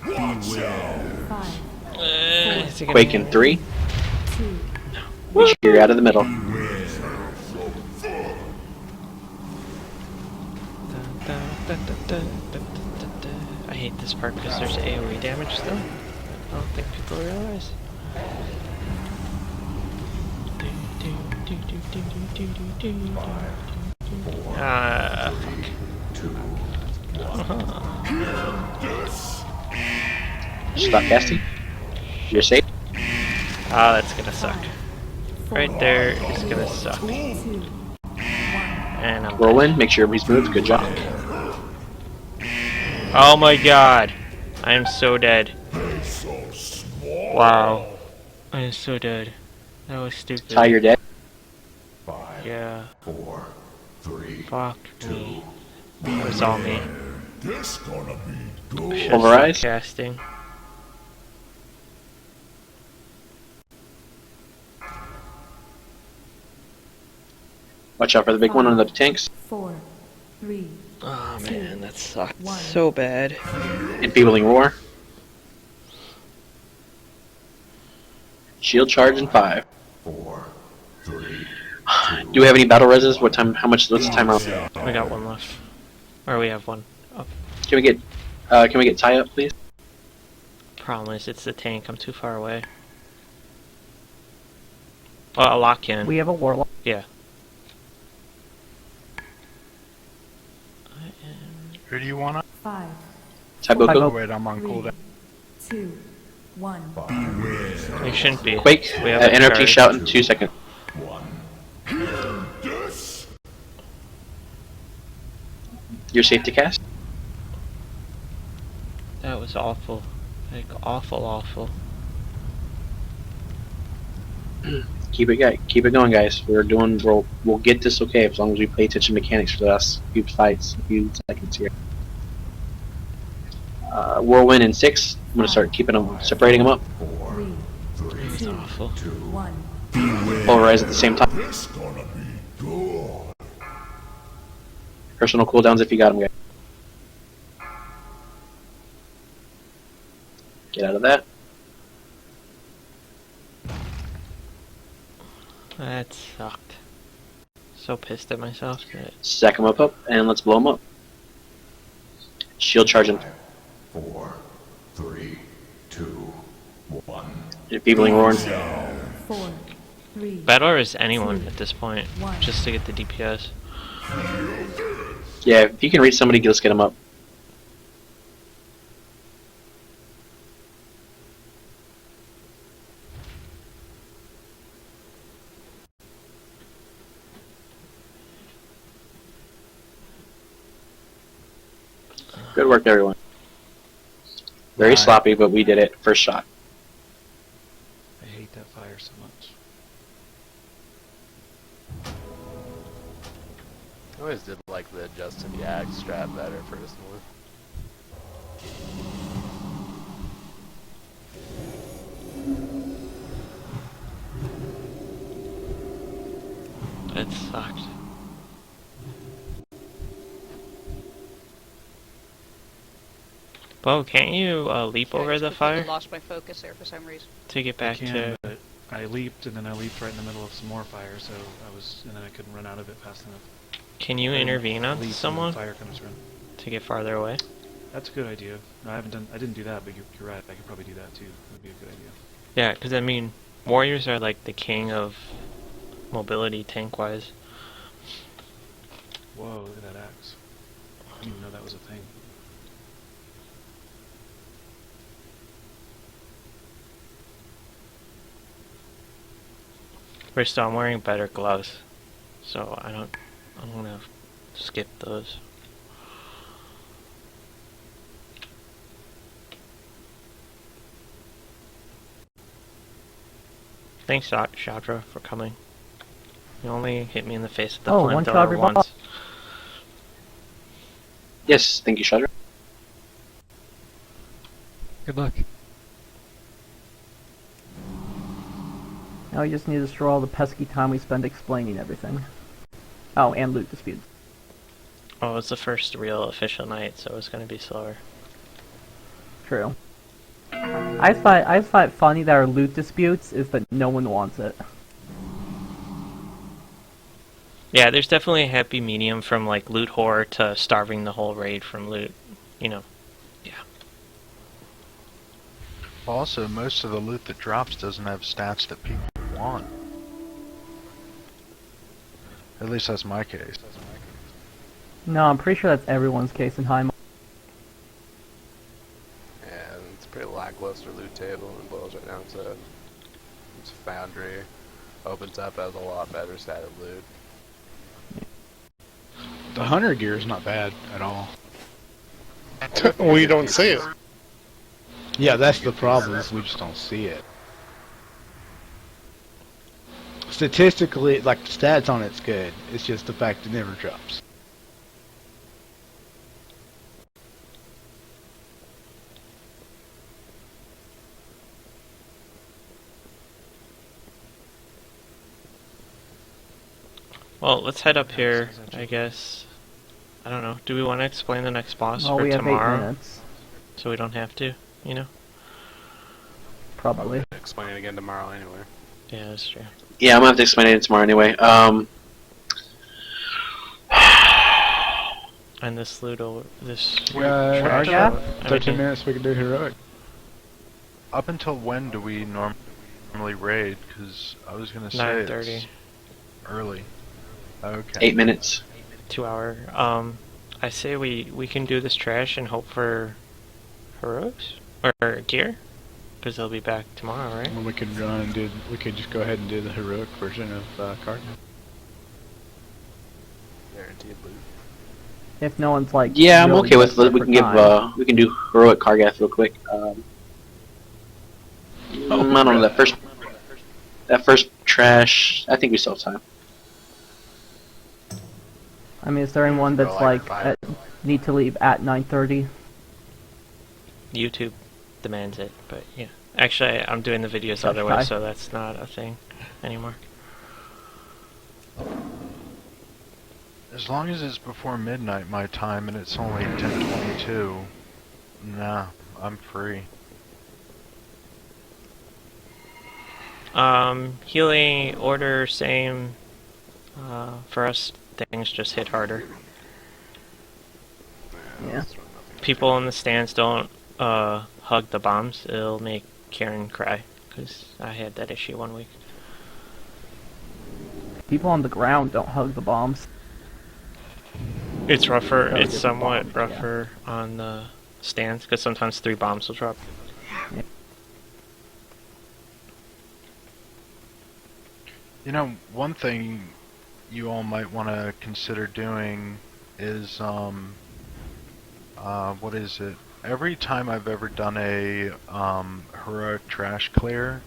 5,
Quake in 3.
2,
Make sure you're out of the middle.
I hate this part because there's AoE damage still. I don't think people realize. Ah,
Stop casting. You're safe.
Ah, that's gonna suck. Right there is gonna suck.
2,
And I'm
Whirlwind, make sure he's moved. Good job.
Oh my god. I am so dead. Wow. I am so dead. That was stupid.
Ty, you're dead.
Yeah.
4, 3,
Fuck me. It was all me.
This gonna be
I
good.
should've
Pulverize.
stopped casting.
Watch out for the big one on the tanks.
4, 3,
Oh man, that sucked
1.
so bad.
Enfeebling roar. Shield charge in 5.
4, 3.
Do we have any battle reses? What time? How much? What's the time around?
We got one left. Or we have one. Oh,
Can we get tie up, please?
problem is it's the tank. I'm too far away. Well, a lock cannon.
We have a warlock.
Yeah.
Who do you want?
5,
Taiboku.
Wait, I'm on
3,
cooldown.
2, 1.
It shouldn't be.
Quake.
We have a
Interrupting
charge.
shout in 2 seconds. You're safe to cast.
That was awful. Like, awful.
Keep it going, guys. We'll get this okay as long as we pay attention to mechanics for the last few fights, a few seconds here. Whirlwind in 6. I'm gonna start separating them up.
3, 2,
Awful.
1.
Polarize at the same time.
This gonna be good.
Personal cooldowns if you got them, guys. Get out of that.
That sucked. So pissed at myself that
Stack them up, and let's blow them up. Shield charge in
4, 3, 2, 1.
Enfeebling roar.
4, 3,
Battler is anyone at this point,
One.
just to get the DPS.
Yeah, if you can reach somebody, let's get them up. Good work, everyone. Very sloppy, but we did it. First shot.
I hate that fire so much.
I always did like the adjusted yak strat better personally.
That sucked. Bo, can't you leap over the
I
fire
lost my focus there for some reason.
to get back
can,
to?
but I leaped, and then I leaped right in the middle of some more fire, so and then I couldn't run out of it fast enough.
Can you intervene on someone
Fire comes around.
to get farther away?
That's a good idea. No, I didn't do that, but you're right. I could probably do that too. That'd be a good idea.
Yeah, because I mean, warriors are like the king of mobility tank-wise.
Whoa, look at that axe. I didn't even know that was a thing.
First, I'm wearing better gloves, so I'm gonna skip those. Thanks, Chandra, for coming. You only hit me in the face with the flamethrower once.
Yes, thank you, Chandra.
Good luck.
Now we just need to destroy all the pesky time we spend explaining everything. Oh, and loot disputes.
Oh, it's the first real official night, so it's gonna be slower.
True. I find it funny that our loot disputes is that no one wants it.
Yeah, there's definitely a happy medium from like loot horror to starving the whole raid from loot. You know. Yeah.
Also, most of the loot that drops doesn't have stats that people want. At least that's my case.
No, I'm pretty sure that's everyone's case in high.
Yeah, it's a pretty lackluster loot table and boils right down to it's Foundry. Opens up as a lot better stat of loot.
The hunter gear is not bad at all.
We don't see it.
Yeah, that's the problem, is we just don't see it. Statistically, like, the stats on it's good. It's just the fact it never drops.
Well, let's head up here, I guess. I don't know. Do we want to explain the next boss
Well,
for
we have 8
tomorrow?
minutes.
So we don't have to, you know?
Probably.
Explain it again tomorrow anyway.
Yeah, that's true.
Yeah, I'm gonna have to explain it tomorrow anyway.
And this loot over this.
I got 13
everything.
minutes we can do heroic.
Up until when do we normally raid? Because I was gonna say
9:30.
it's early. Okay.
8 minutes.
2 hour. I say we can do this trash and hope for heroics or gear, because they'll be back tomorrow, right?
And we could run and do. We could just go ahead and do the heroic version of card.
Guaranteed loot.
If no one's like.
Yeah, I'm
really
okay with
desperate
we
for
can give
time.
we can do heroic Kargath real quick. I don't know that first trash. I think we still have time.
I mean, is there anyone that's like need to leave at 9:30?
YouTube demands it, but yeah. Actually, I'm doing the videos the other way, so that's not a thing anymore.
As long as it's before midnight my time and it's only 10:22, nah, I'm free.
Healing order same. For us, things just hit harder.
Yeah.
People in the stands don't hug the bombs. It'll make Karen cry, because I had that issue one week.
People on the ground don't hug the bombs.
It's rougher.
Gotta
It's
get
somewhat
bombed, yeah.
rougher on the stands, because sometimes 3 bombs will drop.
Yeah.
You know, one thing you all might want to consider doing is, what is it? Every time I've ever done a, heroic trash clear,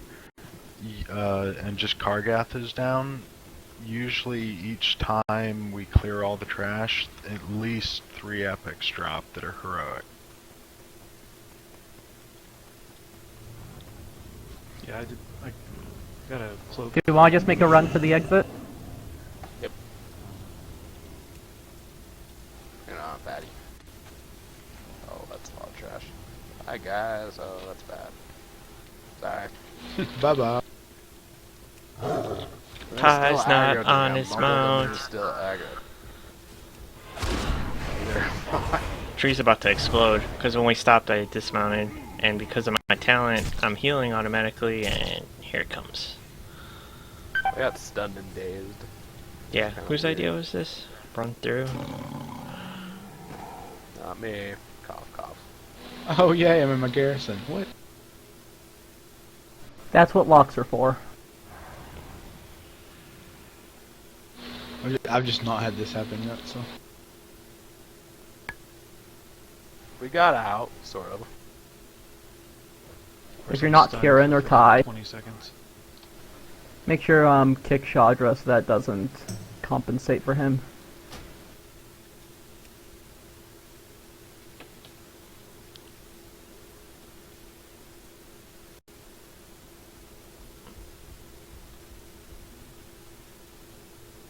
and just Kargath is down, usually each time we clear all the trash, at least 3 epics drop that are heroic.
Yeah, I got a cloak.
Do you want to just make a run for the exit?
Yep. You know, fatty. Oh, that's a lot of trash. Hi guys, oh, that's bad. Sorry.
Bye bye.
Ty's not on his mount.
Still aggro.
Tree's about to explode, because when we stopped I dismounted, and because of my talent, I'm healing automatically, and here it comes.
I got stunned and dazed.
Yeah, whose idea was this? Run through.
Not me. Cough, cough.
Oh yeah, I'm in my garrison. What?
That's what locks are for.
I've just not had this happen yet, so.
We got out, sort of.
If you're not Kieran or Ty,
20 seconds.
make sure kick Shadra so that doesn't compensate for him.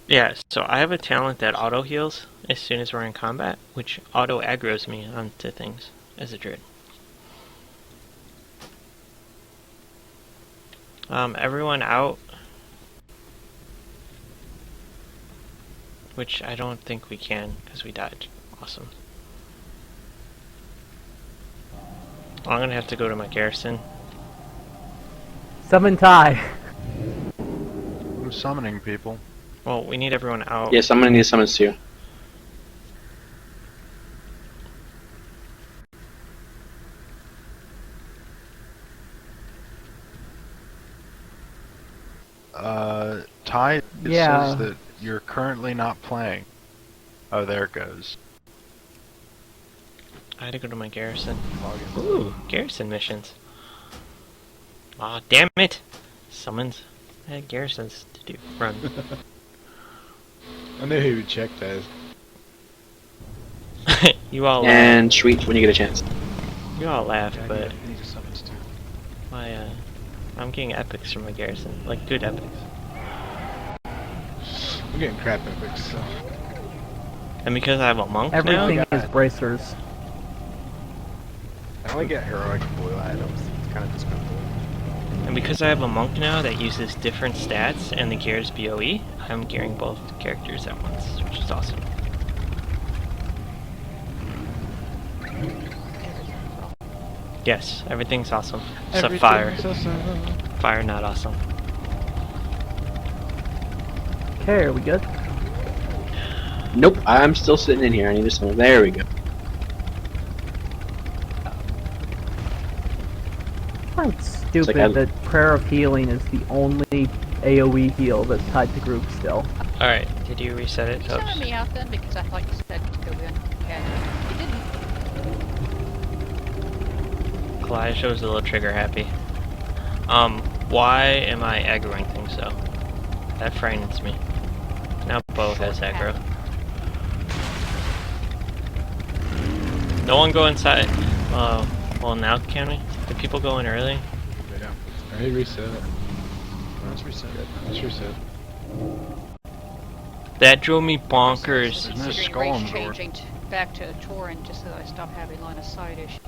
Yeah, so I have a talent that auto heals as soon as we're in combat, which auto aggroes me onto things as a druid. Everyone out. Which I don't think we can, because we died. Awesome. I'm gonna have to go to my garrison.
Summon Ty.
I'm summoning people.
Well, we need everyone out.
Yes, I'm gonna need summons too.
Ty, it
Yeah.
says that you're currently not playing. Oh, there it goes.
I had to go to my garrison. Ooh, garrison missions. Aw, damn it! Summons. I had garrisons to do. Run.
I knew he would check that.
You all
And shriek when you get a chance.
You all laugh,
Yeah,
but
I need to summons too.
I'm getting epics from my garrison, like good epics.
I'm getting crap epics, so.
And because I have a monk
Everything
now,
is bracers.
I only get heroic blue items. It's kind of disgruntled.
and because I have a monk now that uses different stats and the gears BOE, I'm gearing both characters at once, which is awesome. Yes, everything's awesome. Except fire.
Awesome.
Fire not awesome.
Okay, are we good?
Nope, I'm still sitting in here. I need to summon. There we go.
It's stupid
like
that Prayer of Healing is the only AoE heal that's tied to group still.
Alright, did you reset it?
Did you summon me out then? Because I thought you said to go in. Okay. You didn't.
Kalijah was a little trigger happy. Why am I aggroing things though? That frightens me. Now Bo has aggro. No one go inside. Well now can we? Did people go in early?
Yeah. Alright, reset it.
Let's reset it.
Let's reset.
That drove me bonkers.
Considering race changing back to Torin just so that I stop having line of sight issues.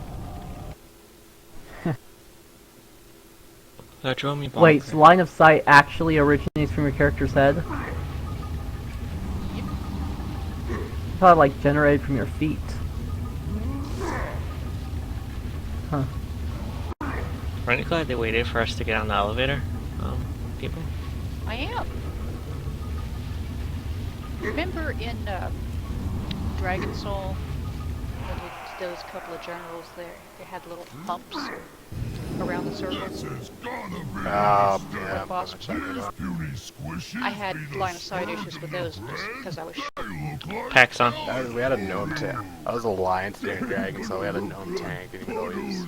That drove me bonkers.
Wait, so line of sight actually originates from your character's head? I thought it like generated from your feet. Huh.
Aren't you glad they waited for us to get on the elevator? People?
I am. Remember in Dragon Soul, when those couple of generals there, they had little bumps around the circle?
Yeah.
Boss. I had line of sight issues with those just because I was
Paxon.
We had a gnome tank. I was Alliance during Dragon, so we had a gnome tank, and even though he's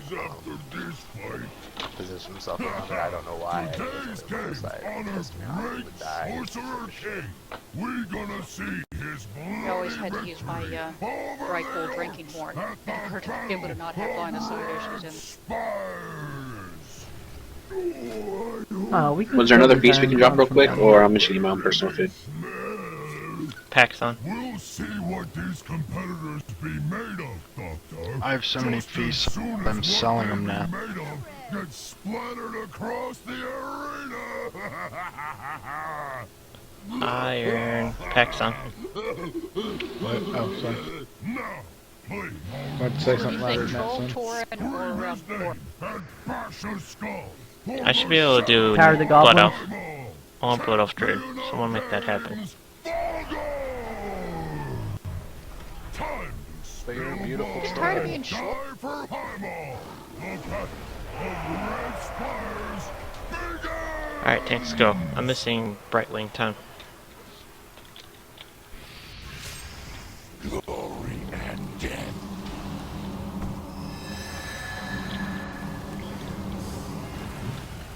positioned himself around it, I don't know why. It pissed me off. He would die.
I always had to use my bright gold drinking horn in order to be able to not have line of sight issues.
Was there another piece we can drop real quick, or I'm just getting my own personal food?
Paxon.
We'll see what these competitors be made of, Doctor.
I have so many feasts, I'm selling them now.
Get splattered across the arena.
Iron Pack's on.
What? Oh, sorry. About to say something louder than that, son.
I should be able to do
Power the
Blood
Goblin.
Elf. I want Blood Elf Druid. Someone make that happen.
So you're a beautiful
He's tired of being short.
Alright, tanks go. I'm missing Brightwing time.
Glory and death.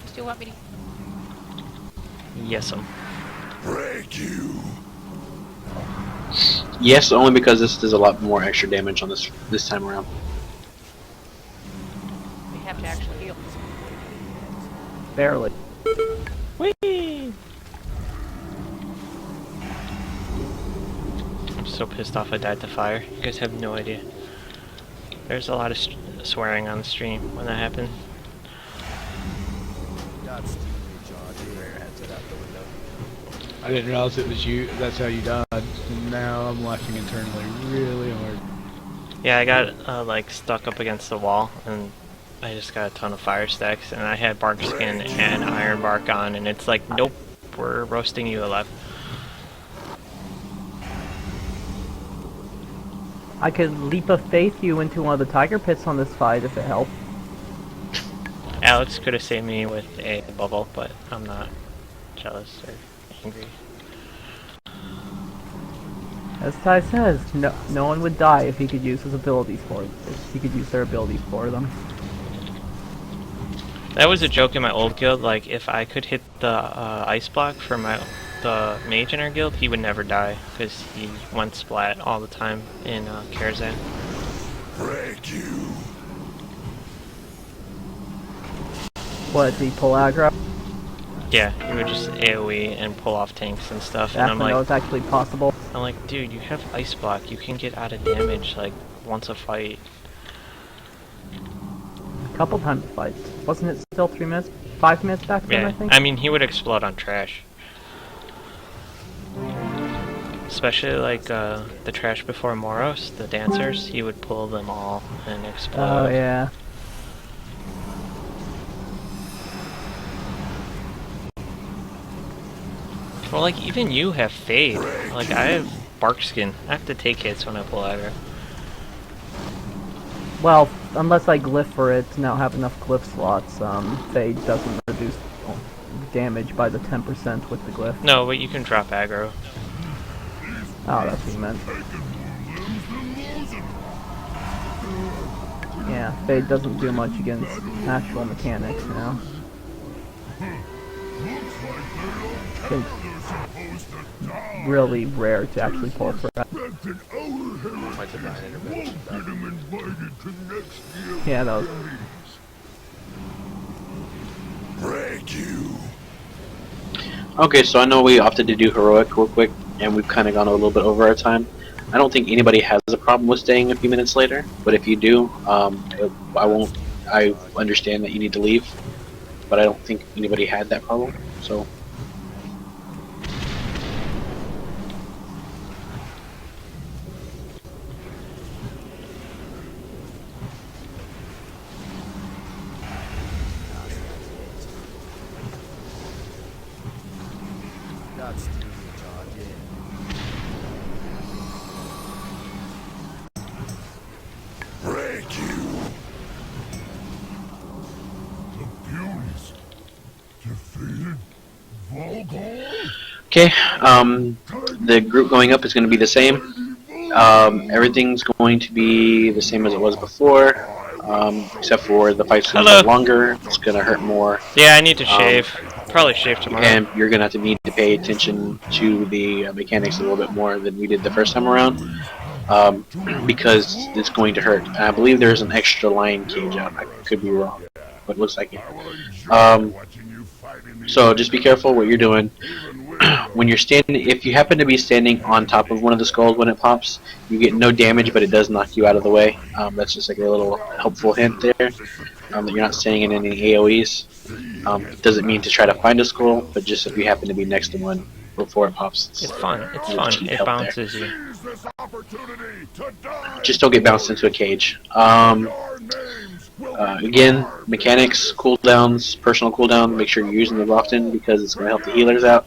Still want me to?
Yes,
Break you.
Yes, only because this does a lot more extra damage on this time around.
We have to actually heal.
Barely.
Whee! I'm so pissed off I died to fire. You guys have no idea. There's a lot of swearing on the stream when that happened.
I didn't realize it was you. That's how you died. And now I'm laughing internally really hard.
Yeah, I got like stuck up against the wall, and I just got a ton of fire stacks, and I had bark skin and iron bark on, and it's like, nope, we're roasting you alive.
I could leap of faith you into one of the tiger pits on this fight if it helped.
Alex could have saved me with a bubble, but I'm not jealous or angry.
As Ty says, no one would die if he could use his abilities for it. If he could use their abilities for them.
That was a joke in my old guild, like if I could hit the ice block for the mage in our guild, he would never die, because he went splat all the time in Karazhan.
Break you.
What, the pull aggro?
Yeah, he would just AoE and pull off tanks and stuff, and
That's
I'm
when
like,
it's actually possible.
I'm like, dude, you have ice block, you can get out of damage like once a fight.
A couple times fights. Wasn't it still 3 minutes? 5 minutes back then,
Yeah,
I think?
I mean, he would explode on trash. Especially like the trash before Moros, the dancers, he would pull them all and explode.
Oh, yeah.
Well, like, even you have Fade. Like, I have Bark Skin. I have to take hits when I pull aggro.
Well, unless I glyph for it to now have enough glyph slots, Fade doesn't reduce damage by the 10% with the glyph.
No, but you can drop aggro.
Oh, that's what you meant. Yeah, Fade doesn't do much against actual mechanics, you know? It's really rare to actually pull for that. Yeah, that was...
Break you.
Okay, so I know we opted to do heroic real quick, and we've kind of gone a little bit over our time. I don't think anybody has a problem with staying a few minutes later, but if you do, I understand that you need to leave, but I don't think anybody had that problem, so...
Break you. The Furies defeated Volgor.
Okay, the group going up is going to be the same. Everything's going to be the same as it was before, except for the fight's going to be longer, it's going to hurt more.
Yeah, I need to shave. Probably shave tomorrow.
And you're going to need to pay attention to the mechanics a little bit more than we did the first time around, because it's going to hurt. And I believe there's an extra lion cage out. I could be wrong, but it looks like it. So just be careful what you're doing. When you're standing, if you happen to be standing on top of one of the skulls when it pops, you get no damage, but it does knock you out of the way. That's just like a little helpful hint there, that you're not staying in any AoEs. Doesn't mean to try to find a skull, but just if you happen to be next to one before it pops.
It's fun. It's fun.
Need
It
help there.
bounces you.
Just don't get bounced into a cage. Again, mechanics, cooldowns, personal cooldown. Make sure you're using them often because it's going to help the healers out.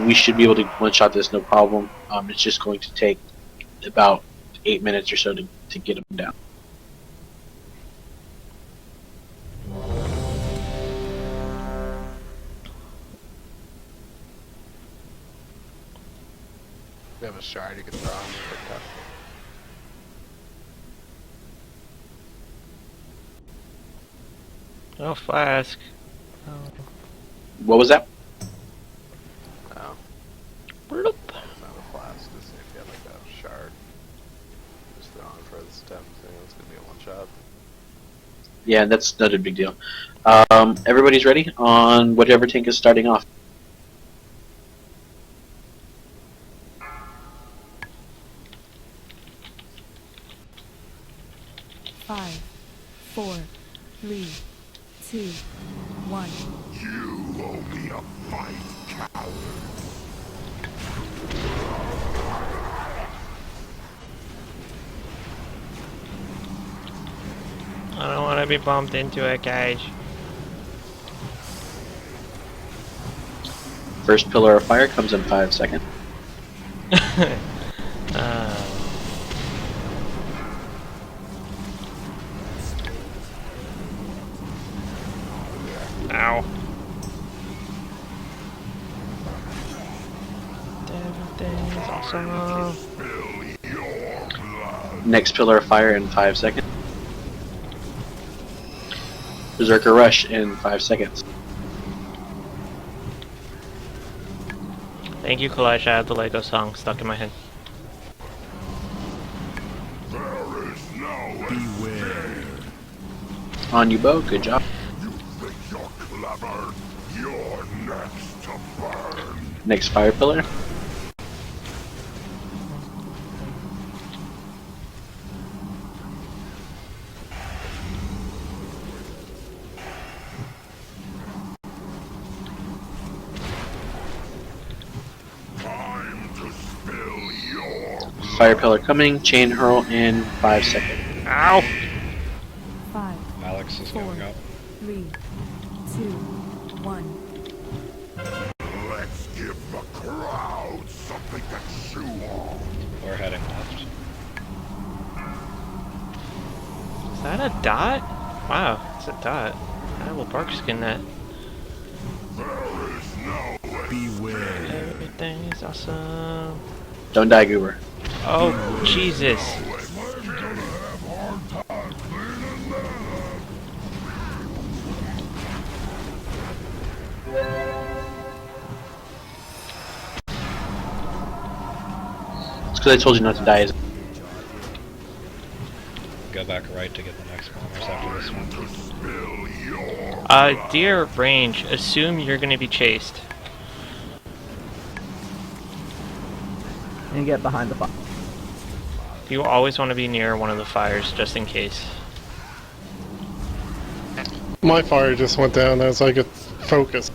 We should be able to one-shot this no problem. It's just going to take about 8 minutes or so to get them down.
We have a shard you can throw on the cup.
Oh, flask. Oh.
What was that?
Oh.
Bloop.
It's not a flask, just see if you have like a shard. Just throw on for the step thing, it's gonna be a one shot.
Yeah, that's not a big deal. Everybody's ready on whatever tank is starting off.
5, 4, 3, 2, 1.
You owe me a fight, coward.
I don't want to be bumped into a cage.
First pillar of fire comes in 5 seconds.
Ow. Everything's awesome.
Next pillar of fire in 5 seconds. Berserker Rush in 5 seconds.
Thank you, Collage. I have the Lego song stuck in my head.
Beware.
On you, Bo. Good job.
You think you're clever? You're next to burn.
Next fire pillar. Fire pillar coming, chain hurl in 5 seconds.
Ow!
5,
Alex is
4,
going up.
3, 2, 1.
Let's give the crowd something to chew on.
We're heading left.
Is that a dot? Wow, it's a dot. I will bark skin that.
There is no beware.
Everything is awesome.
Don't die, Goober.
Oh, Jesus.
It's because I told you not to die.
Go back right to get the next bombers after this one.
Dear range, assume you're gonna be chased.
And get behind the fire.
You always want to be near one of the fires, just in case.
My fire just went down as I could focus.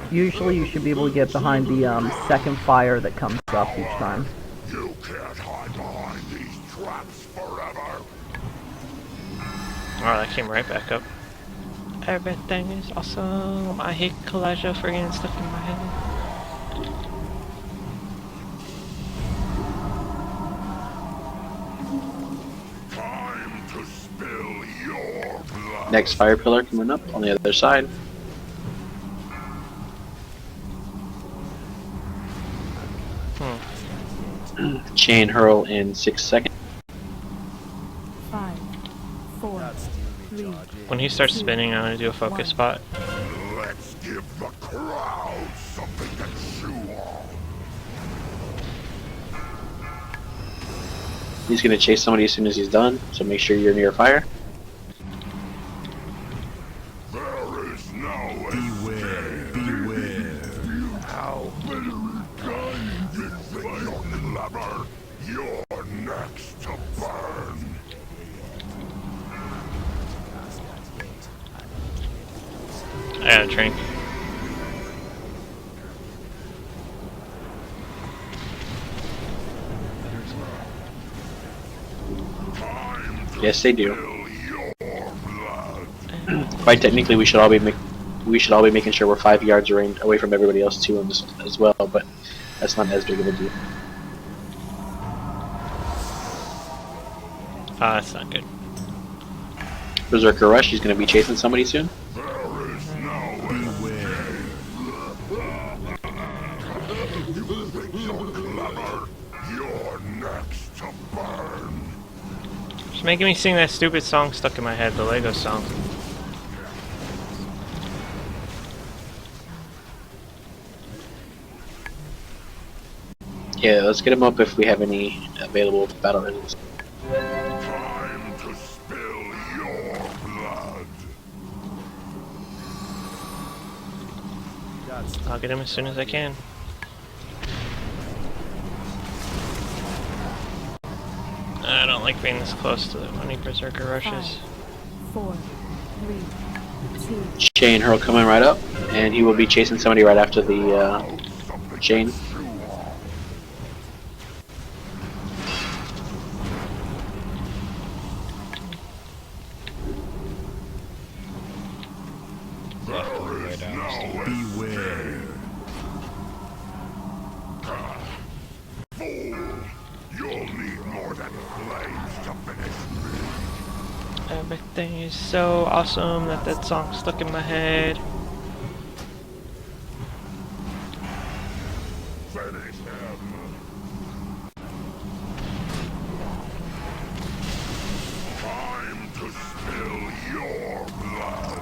Usually you should be able to get behind the second fire that comes up each time.
You can't hide behind these traps forever.
Oh, that came right back up. Everything is awesome. I hate Collage for getting stuck in my head.
Time to spill your blood.
Next fire pillar coming up on the other side. Chain hurl in 6 seconds.
5, 4, 3.
When he starts spinning, I'm gonna do a focus spot.
Let's give the crowd something to chew on.
He's going to chase somebody as soon as he's done, so make sure you're near fire.
There is no beware, beware.
Ow.
You think you're clever? You're next to burn.
Yeah, train.
Yes, they do. Quite technically, we should all be making sure we're 5 yards away from everybody else too, on this as well. But that's not as big of a deal.
That's not good.
Berserker Rush, he's going to be chasing somebody soon.
It's making me sing that stupid song stuck in my head, the Lego song.
Yeah, let's get him up if we have any available battle resistance.
Time to spill your blood.
I'll get him as soon as I can. I don't like being this close to the money Berserker Rushes.
4, 3, 2.
Chain Hurl coming right up, and he will be chasing somebody right after the chain.
Beware. Fool! You'll need more than flames to finish me.
Everything is so awesome that that song stuck in my head.
Finish him. Time to spill your blood.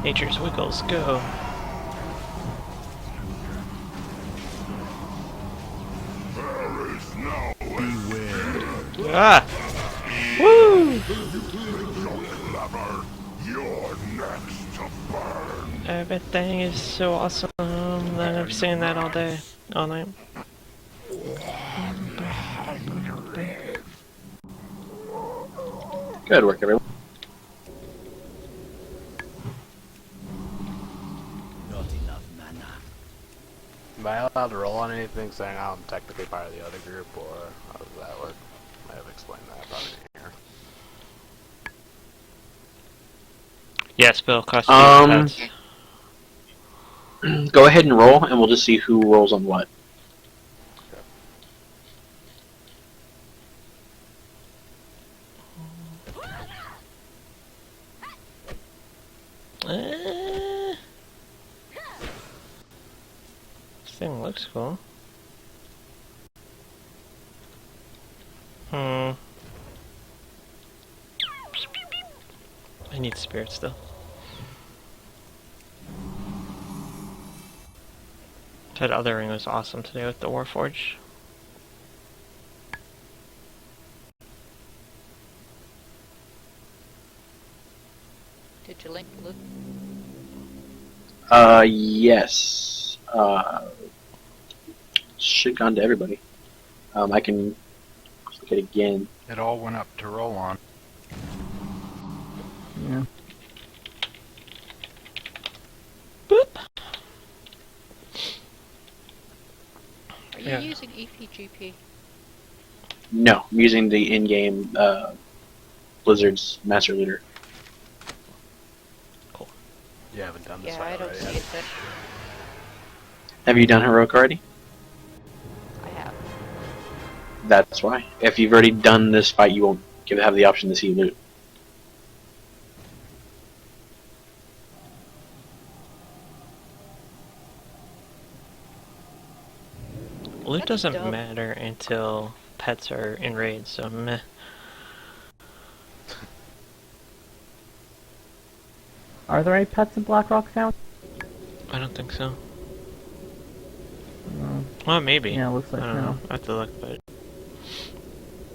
Nature's Wiggles, go.
There is no beware.
Ah! Woo!
You're next to burn.
Everything is so awesome that I'm saying that all day, all night.
Good work, everyone.
Am I allowed to roll on anything saying I'm technically part of the other group, or how does that work? I might have explained that, probably didn't hear.
Yes, Bill, costume pets.
Go ahead and roll, and we'll just see who rolls on what.
This thing looks cool. I need spirit still. That other ring was awesome today with the Warforge.
Did you link Luke?
Yes. Should gone to everybody. I can look at it again.
It all went up to roll on.
Yeah.
Are you
Yeah.
using EPGP?
No, I'm using the in-game Blizzard's Master Leader.
You haven't done this
Yeah,
fight
I don't
already,
see
have
it then.
Have you done Heroic already?
I have.
That's why. If you've already done this fight, you won't have the option to see loot.
Loot
That's
doesn't
dumb.
matter until pets are in raids, so meh.
Are there any pets in Blackrock now?
I don't think so.
No.
Well, maybe.
Yeah, looks like
I don't
no.
know. I have to look, but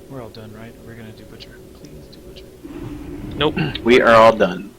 We're all done, right? We're gonna do Butcher. Please do Butcher.
nope.
We are all done.